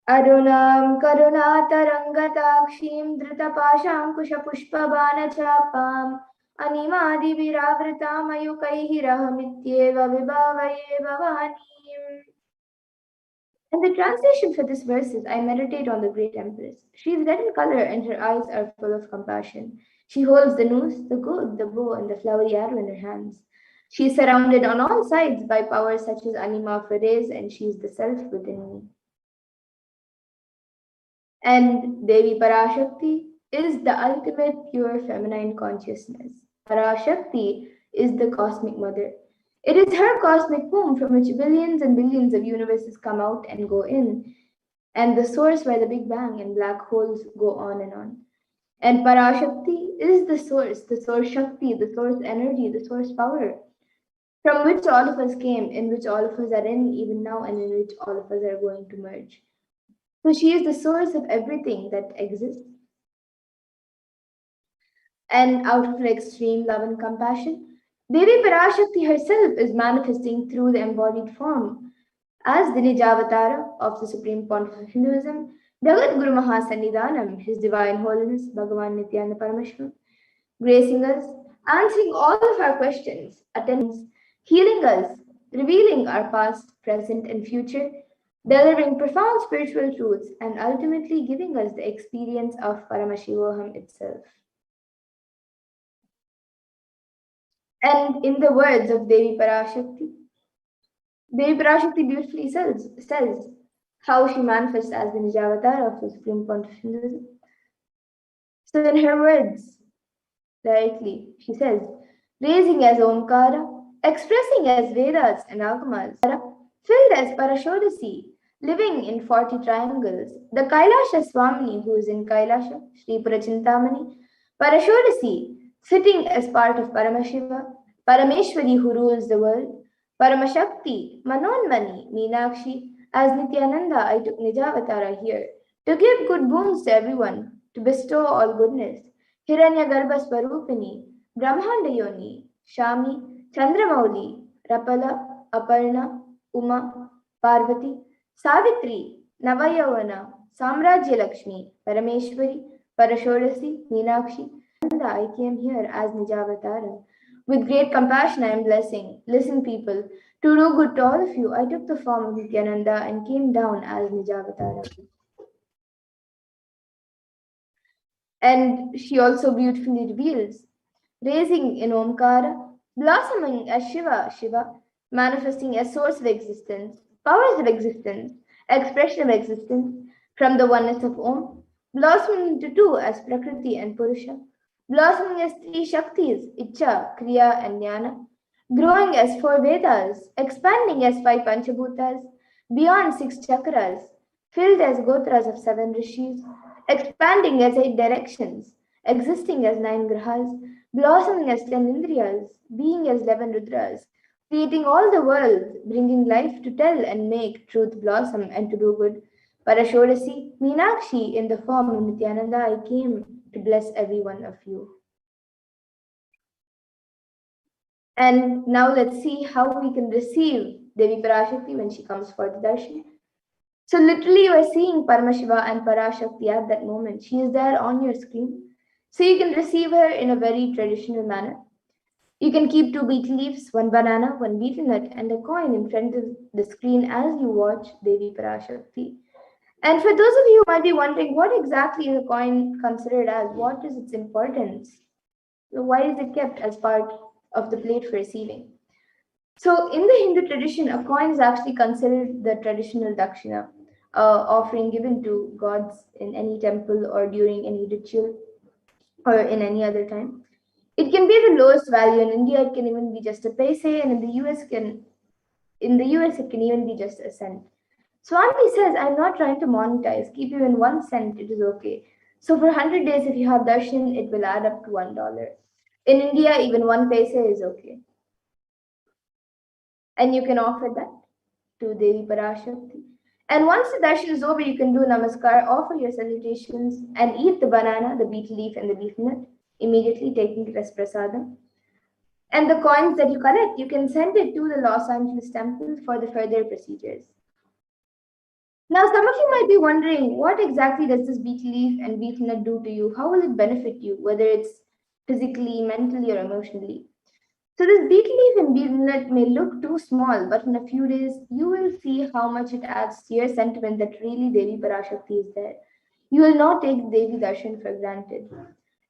Arunam Karunatarangatakshiim Dhritapaşankuşapuşpabanachapam Animadiviravrtam Ayukaihirahamityeva Vibhavaye Bhavanim. And the translation for this verse is, I meditate on the great Empress. She is red in color and her eyes are full of compassion. She holds the noose, the gourd, the bow, and the flowery arrow in her hands. She is surrounded on all sides by powers such as Anima Ferez, and she is the self within me. And Devi Parashakti is the ultimate pure feminine consciousness. Parashakti is the cosmic mother. It is her cosmic womb from which billions and billions of universes come out and go in, and the source where the Big Bang and black holes go on and on. And Parashakti is the source Shakti, the source energy, the source power, from which all of us came, in which all of us are in even now, and in which all of us are going to merge. So she is the source of everything that exists. And out of her extreme love and compassion, Devi Parashakti herself is manifesting through the embodied form as the Nijavatara of the Supreme Pontiff of Hinduism, Jagat Guru Mahasannidhanam, His Divine Holiness Bhagavan Nithyananda Paramashivam, gracing us, answering all of our questions, attending, healing us, revealing our past, present, and future, delivering profound spiritual truths, and ultimately giving us the experience of Paramashivoham itself. And in the words of Devi Parashakti beautifully says how she manifests as the Nijavatar of the Supreme Pontiff Hinduism. So in her words, directly, she says, raising as Omkara, expressing as Vedas and Agamas, filled as Parashodasi, living in 40 triangles, the Kailasha Swami who is in Kailasha, Sri Purachintamani, Parashodasi, sitting as part of Paramashiva, Parameshwari who rules the world, Paramashakti, Manonmani, Meenakshi, as Nithyananda, I took Nijavatara here to give good boons to everyone, to bestow all goodness. Hiranyagarbha Swarupini, Brahmanda Yoni, Shami, Chandramauli, Rapala, Aparna, Uma, Parvati, Savitri, Navayavana, Samrajya Lakshmi, Parameshwari, Parashodasi, Meenakshi. I came here as Nijavatara. With great compassion I am blessing. Listen, people, to do good to all of you, I took the form of Nithyananda and came down as Nijavatara. And she also beautifully reveals, raising in Omkara, blossoming as Shiva, manifesting as source of existence, powers of existence, expression of existence, from the oneness of Om, blossoming into two as Prakriti and Purusha, blossoming as three Shaktis, Icha, Kriya, and Jnana, growing as four Vedas, expanding as five Panchabhutas, beyond six chakras, filled as Gotras of seven Rishis, expanding as eight directions, existing as nine grahas, blossoming as 10 indriyas, being as 11 rudras, creating all the world, bringing life to tell and make truth blossom and to do good. Parashodasi, Meenakshi, in the form of Nithyananda, I came to bless every one of you. And now let's see how we can receive Devi Parashakti when she comes for the darshan. So literally you are seeing Paramashiva and Parashakti at that moment. She is there on your screen. So you can receive her in a very traditional manner. You can keep two betel leaves, one banana, one betel nut, and a coin in front of the screen as you watch Devi Parashakti. And for those of you who might be wondering, what exactly is a coin considered as? What is its importance? So why is it kept as part of the plate for receiving? So in the Hindu tradition, a coin is actually considered the traditional dakshina, offering given to gods in any temple or during any ritual or in any other time. It can be the lowest value. In India, it can even be just a paise, and in the US it can even be just a cent. Swami says, I'm not trying to monetize. Keep even 1 cent, it is okay. So for 100 days, if you have darshan, it will add up to $1. In India, even 1 paise is okay. And you can offer that to Devi Parashakti. And once the darshan is over, you can do namaskar, offer your salutations, and eat the banana, the betel leaf, and the betel nut, immediately taking it as prasadam. And the coins that you collect, you can send it to the Los Angeles temple for the further procedures. Now, some of you might be wondering, what exactly does this betel leaf and betel nut do to you? How will it benefit you, whether it's physically, mentally, or emotionally? So this betel leaf and betel nut may look too small, but in a few days, you will see how much it adds to your sentiment that really Devi Parashakti is there. You will not take Devi Darshan for granted.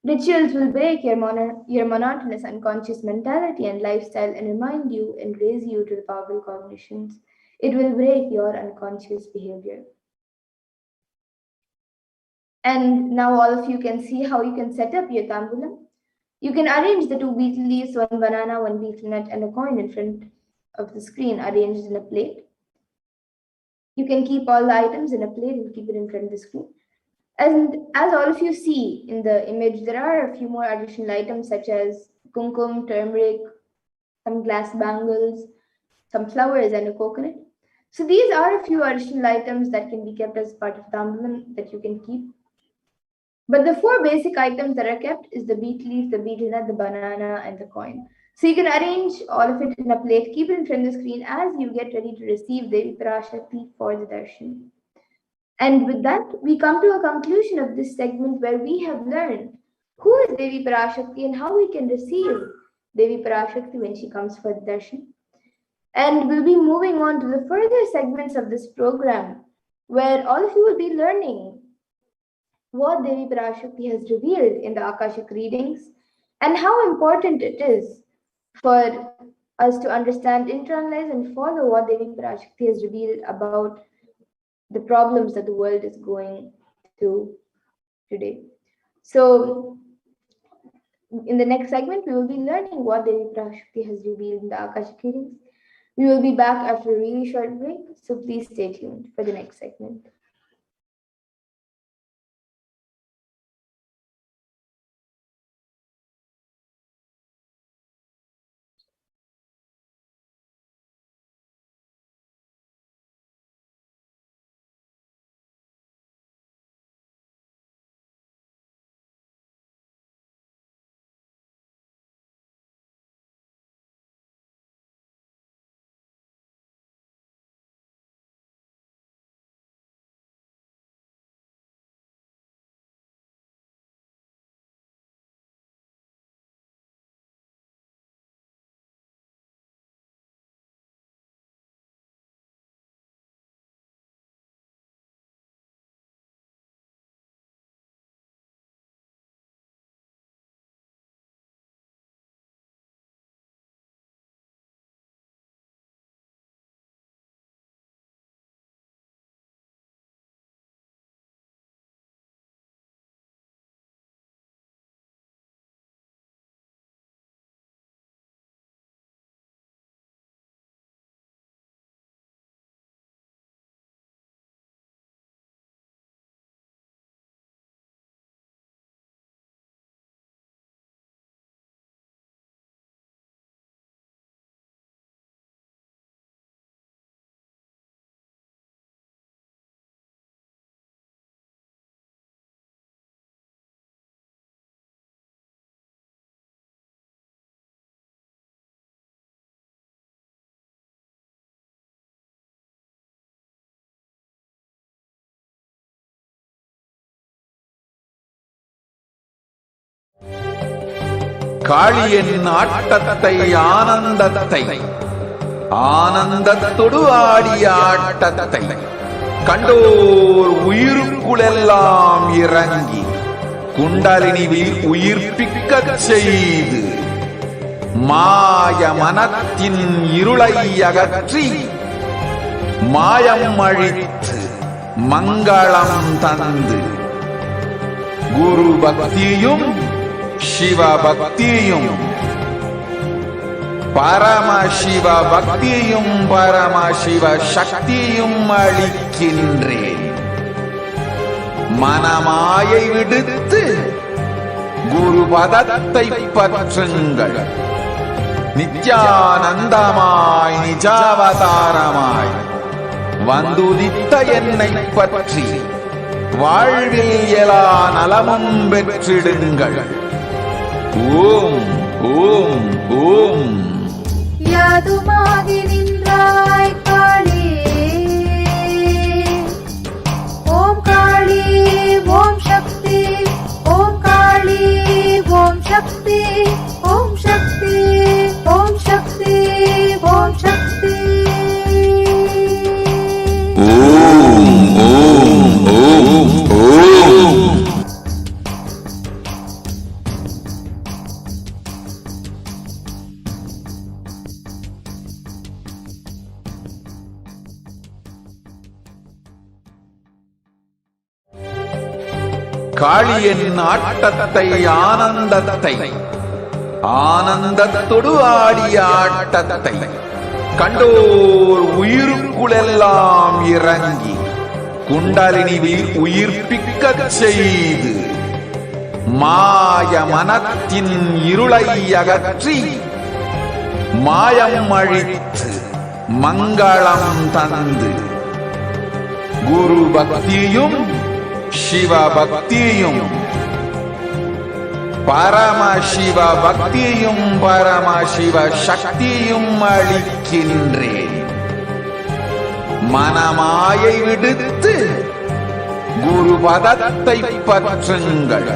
Rituals will break your monotonous unconscious mentality and lifestyle and remind you and raise you to the powerful cognitions. It will break your unconscious behavior. And now all of you can see how you can set up your tambulam. You can arrange the two betel leaves, one banana, one betel nut, and a coin in front of the screen arranged in a plate. You can keep all the items in a plate and keep it in front of the screen. And as all of you see in the image, there are a few more additional items such as kumkum, turmeric, some glass bangles, some flowers, and a coconut. So these are a few additional items that can be kept as part of tambulam that you can keep. But the four basic items that are kept is the betel leaf, the betel nut, the banana, and the coin. So you can arrange all of it in a plate, keep it in front of the screen as you get ready to receive Devi Parashakti for the darshan. And with that, we come to a conclusion of this segment where we have learned who is Devi Parashakti and how we can receive Devi Parashakti when she comes for darshan. And we'll be moving on to the further segments of this program where all of you will be learning what Devi Parashakti has revealed in the Akashic readings and how important it is for us to understand, internalize, and follow what Devi Parashakti has revealed about the problems that the world is going through today. So, in the next segment, we will be learning what Devi Parashakti has revealed in the Akashic readings. We will be back after a really short break, so please stay tuned for the next segment. காளியின் ஆட்டத்தை ஆனந்தத்தை ஆனந்தத்தொடு ஆடிய ஆட்டத்தை கண்டோர் உயிருக்குளெல்லாம் இறங்கி குண்டலினிவில் உயிர்ப்பிக்கச் செய்து மாய மனத்தின் இருளை அகற்றி மாயம் அழித்து மங்களம் தந்து குரு பக்தியும் சிவ பக்தியும் பரமசிவ பக்தியும் பரமசிவ சக்தியும் அளிக்கின்றேன். மனமாயை விடுத்து குரு பதத்தை பற்றுங்கள். நித்யானந்தமாய் நிஜாவதாரமாய் வந்துதித்த என்னை பற்றி வாழ்வில் எல்லா நலமும் பெற்றிடுங்கள். ஓம் ஓம் ஓம். யாதுமாகி நின்றாய் காளி, ஓம் காளி ஓம் சக்தி, ஓம் காளி ஓம் சக்தி, ஓம் சக்தி ஓம் சக்தி ஓம் சக்தி. ஓம் ஓம் ஓம் ஓம். காளியின் ஆட்டத்தை ஆனந்தத்தை ஆனந்தத்தொடு ஆடிய ஆட்டத்தை கண்டோர் உயிருக்குளெல்லாம் இறங்கி குண்டலினிவில் உயிர்ப்பிக்கச் செய்து மாய மனத்தின் இருளை அகற்றி மாயம் அழித்து மங்களம் தந்து குரு பக்தியும் சிவ பக்தியும் பரமசிவ பக்தியும் பரமசிவ சக்தியும் அளிக்கின்றேன். மனமாயை விடுத்து குரு பதத்தை பற்றுங்கள்.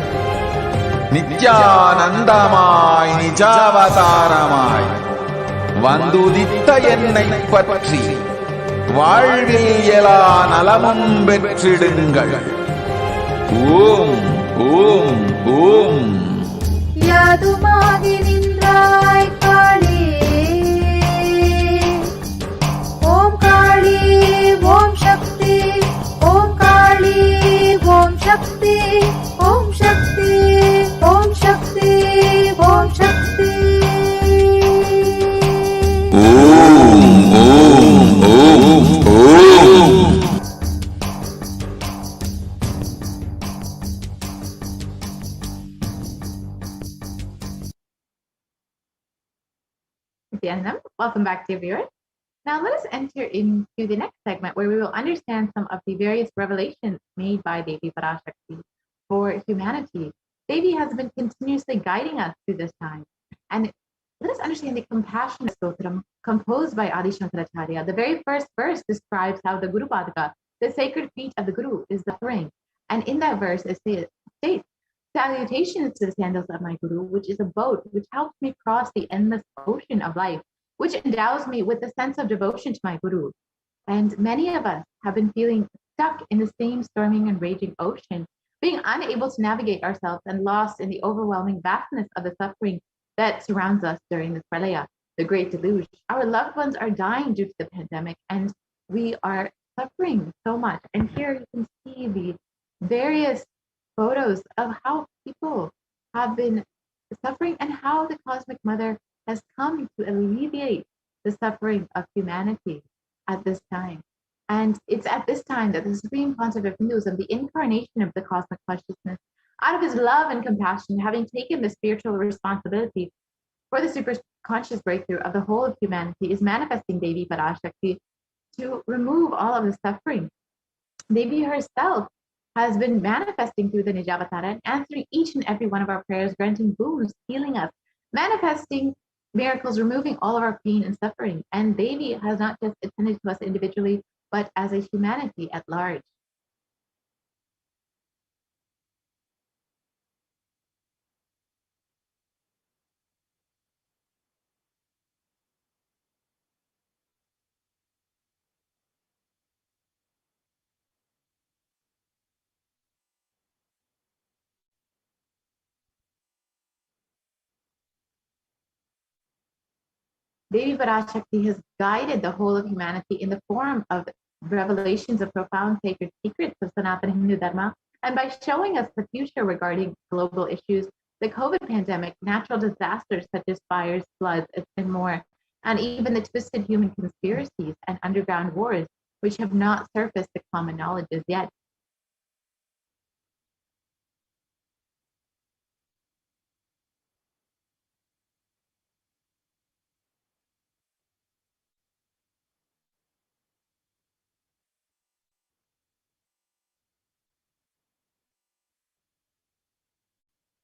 நித்யானந்தமாய் நிஜாவதாரமாய் வந்துதித்த என்னை பற்றி வாழ்வில் எல்லா நலமும் பெற்றிடுங்கள். ஓம் ஓம் ஓம். யாதுமாகி நின்றாய் காளி, ஓம் காளி ஓம் சக்தி, ஓம் காளி ஓம் சக்தி, ஓம் சக்தி ஓம் சக்தி ஓம் சக்தி. ஓம் ஓம் ஓம் ஓம். Welcome back, dear viewers. Now let us enter into the next segment where we will understand some of the various revelations made by Devi Parashakti for humanity. Devi has been continuously guiding us through this time. And let us understand the Compassionate Stotram composed by Adi Shankaracharya. The very first verse describes how the Guru Padaka, the sacred feet of the Guru, is suffering. And in that verse, it states, "Salutations to the sandals of my Guru, which is a boat which helps me cross the endless ocean of life, which endows me with a sense of devotion to my Guru." And many of us have been feeling stuck in the same storming and raging ocean, being unable to navigate ourselves and lost in the overwhelming vastness of the suffering that surrounds us during this pralaya, the great deluge. Our loved ones are dying due to the pandemic, and we are suffering so much. And here you can see the various photos of how people have been suffering and how the Cosmic Mother has come to alleviate the suffering of humanity at this time. And it's at this time that the Supreme Concept of Hinduism, the incarnation of the cosmic consciousness, out of his love and compassion, having taken the spiritual responsibility for the super conscious breakthrough of the whole of humanity, is manifesting Devi Parashakti to remove all of the suffering. Devi herself has been manifesting through the Nijavatara and answering each and every one of our prayers, granting boons, healing us, manifesting miracles, removing all of our pain and suffering. And Devi has not just attended to us individually, but as a humanity at large. Devi Parashakti has guided the whole of humanity in the form of revelations of profound sacred secrets of Sanatana Hindu Dharma, and by showing us the future regarding global issues, the COVID pandemic, natural disasters such as fires, floods, and more, and even the twisted human conspiracies and underground wars, which have not surfaced to common knowledge as yet.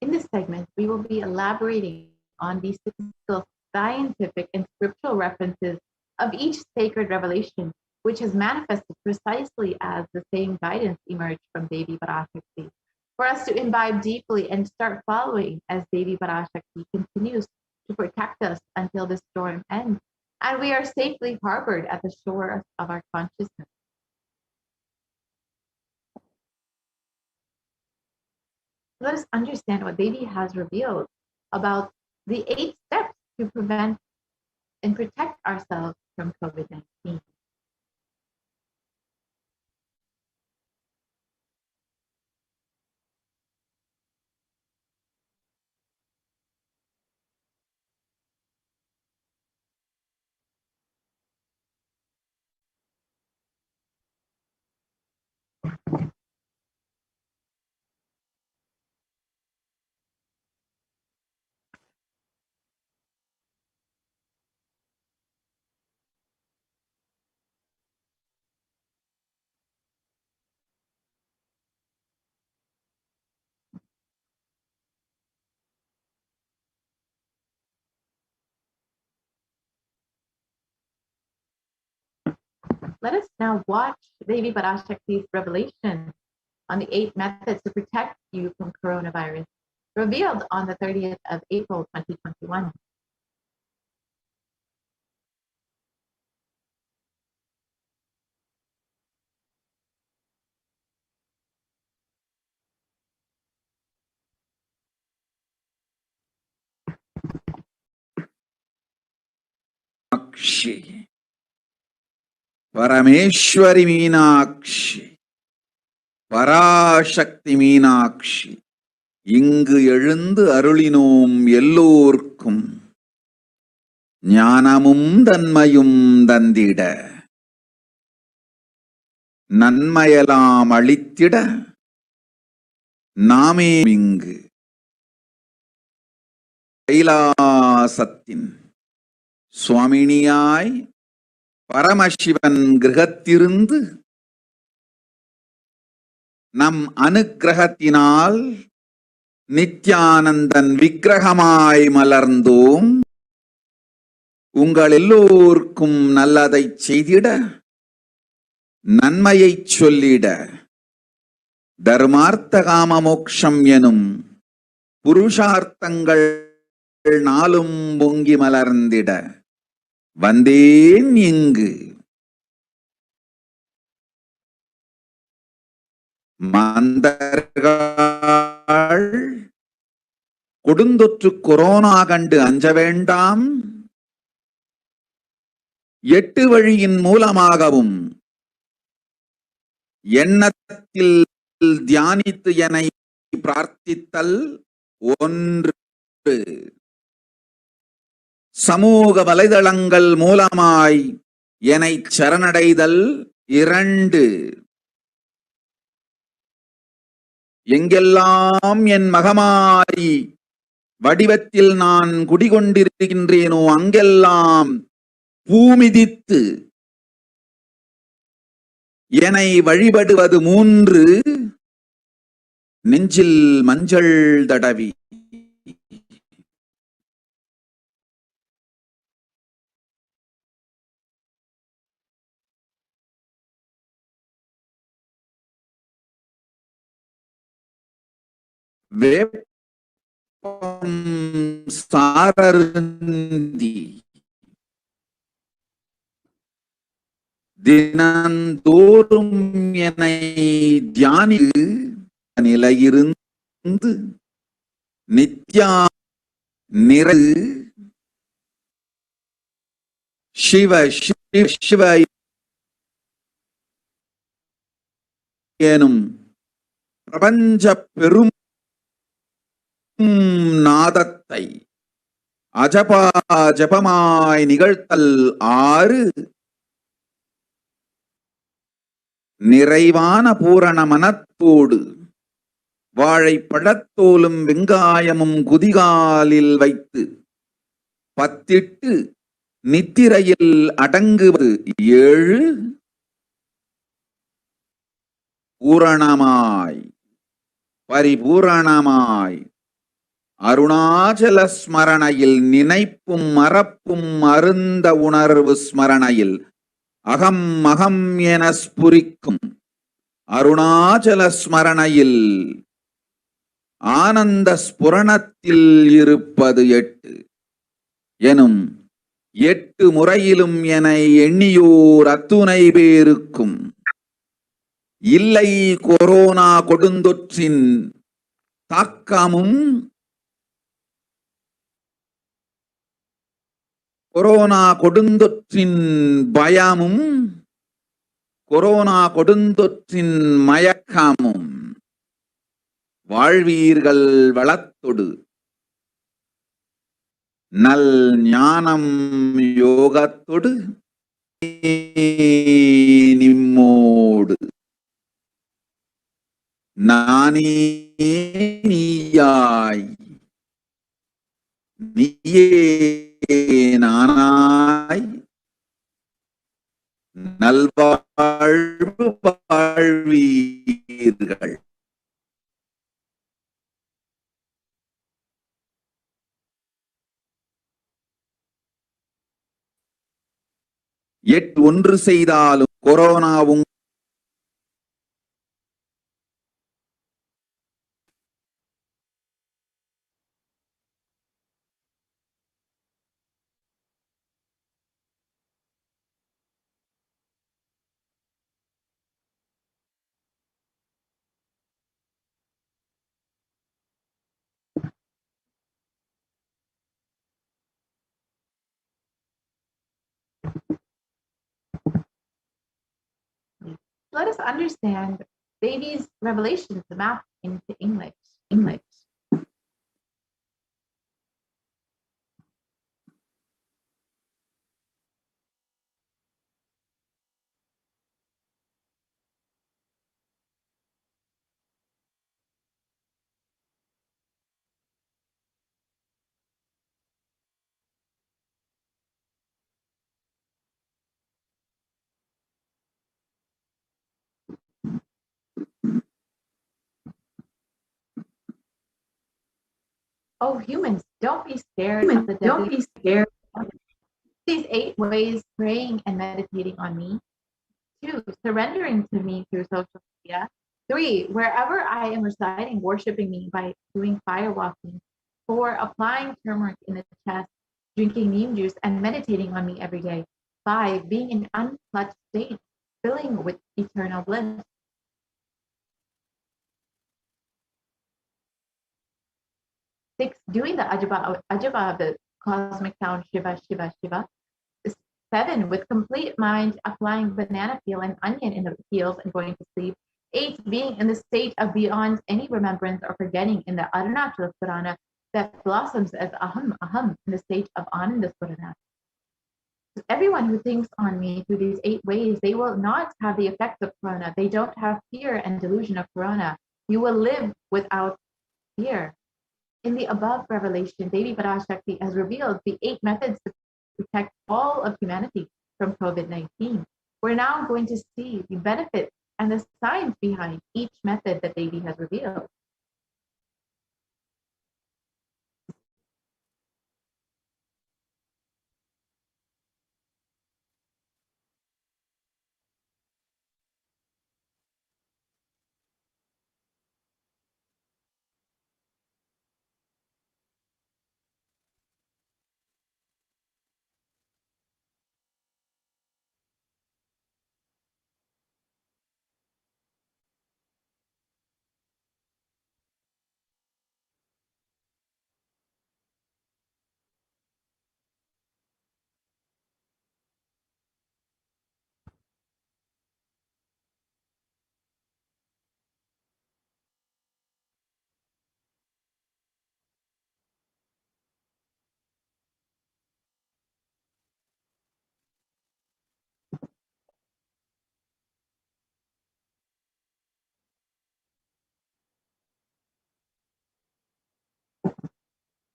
In this segment, we will be elaborating on the statistical, scientific, and scriptural references of each sacred revelation, which has manifested precisely as the same guidance emerged from Devi Parashakti, for us to imbibe deeply and start following as Devi Parashakti continues to protect us until the storm ends, and we are safely harbored at the shore of our consciousness. Let us understand what Devi has revealed about the 8 steps to prevent and protect ourselves from COVID-19. Let us now watch Devi Parashakti's revelation on the 8 methods to protect you from coronavirus, revealed on the 30th of April 2021. Parameshwari Meenakshi, Parashakti Meenakshi, இங்கு எழுந்து அருளினோம் எல்லோர்க்கும் ஞானமும் தன்மையும் தந்திட, நன்மையெல்லாம் அளித்திட நாமே இங்கு கைலாசத்தின் சுவாமினியாய் பரமசிவன் கிரகத்திருந்து நம் அனுக்கிரகத்தினால் நித்யானந்தன் விக்கிரகமாய் மலர்ந்தோம். உங்கள் எல்லோருக்கும் நல்லதை செய்திட, நன்மையை சொல்லிட, தர்மார்த்த காம மோக்ஷம் எனும் புருஷார்த்தங்கள் நாளும் பொங்கி மலர்ந்திட வந்தேன் இங்கு. மந்தர்கள் கொடுந்தொற்று கொரோனா கண்டு அஞ்ச வேண்டாம். 8 வழியின் மூலமாகவும் எண்ணத்தில் தியானித்து என்னை பிரார்த்தித்தல் 1, சமூக வலைதளங்கள் மூலமாய் என்னை சரணடைதல் 2, எங்கெல்லாம் என் மகமாரி வடிவத்தில் நான் குடிகொண்டிருக்கின்றேனோ அங்கெல்லாம் பூமிதித்து என்னை வழிபடுவது 3, நெஞ்சில் மஞ்சள் தடவி வேப்பம் சாரருந்தி தினந்தோறும் என்னை தியானி நிலையிருந்து நித்யா நிறை சிவ சிவ சிவ எனும் பிரபஞ்ச பெரும் நாதத்தை அஜபா ஜபமாய் நிகழ்த்தல் 6, நிறைவான பூரண மனத்தோடு வாழைப்பழத்தோலும் வெங்காயமும் குதிகாலில் வைத்து 10 நித்திரையில் அடங்குவது 7, பூரணமாய் பரிபூரணமாய் அருணாச்சல ஸ்மரணையில் நினைப்பும் மறப்பும் அருந்த உணர்வு ஸ்மரணையில் அகம் அகம் என ஸ்புரிக்கும் அருணாச்சல ஸ்மரணையில் ஆனந்த ஸ்புரணத்தில் இருப்பது 8 எனும் 8 முறையிலும் என எண்ணியோர் அத்துணை பேருக்கும் இல்லை கொரோனா கொடுந்தொற்றின் தாக்கமும் கொரோனா கொடுந்தொற்றின் பயமும் கொரோனா கொடுந்தொற்றின் மயக்கமும் வாழ்வீர்கள் வளத்தொடு நல் ஞானம் யோகத்தொடு நிம்மோடு நானே நீயாய் நீயே நானாய் நல்வாழ்வு வாழ்வீர்கள். ஒன்று செய்தாலும் கொரோனாவும் let us understand Devi's revelations mapped into English. Oh, humans, don't be scared of the Don't be scared. These 8 ways praying and meditating on me. 2, surrendering to me through social media. 3, wherever I am residing, worshiping me by doing fire walking. 4, applying turmeric in the chest, drinking neem juice, and meditating on me every day. 5, being in unclutched state, filling with eternal bliss. 6, doing the ajaba of the cosmic sound Shiva, Shiva, Shiva. 7, with complete mind, applying banana peel and onion in the peels and going to sleep. 8, being in the state of beyond any remembrance or forgetting in the Arunachala Purana that blossoms as aham, aham in the state of Ananda Purana. Everyone who thinks on me through these 8 ways, they will not have the effects of Corona. They don't have fear and delusion of Corona. You will live without fear. In the above revelation, Devi Parashakti has revealed the 8 methods to protect all of humanity from COVID-19. We're now going to see the benefits and the science behind each method that Devi has revealed.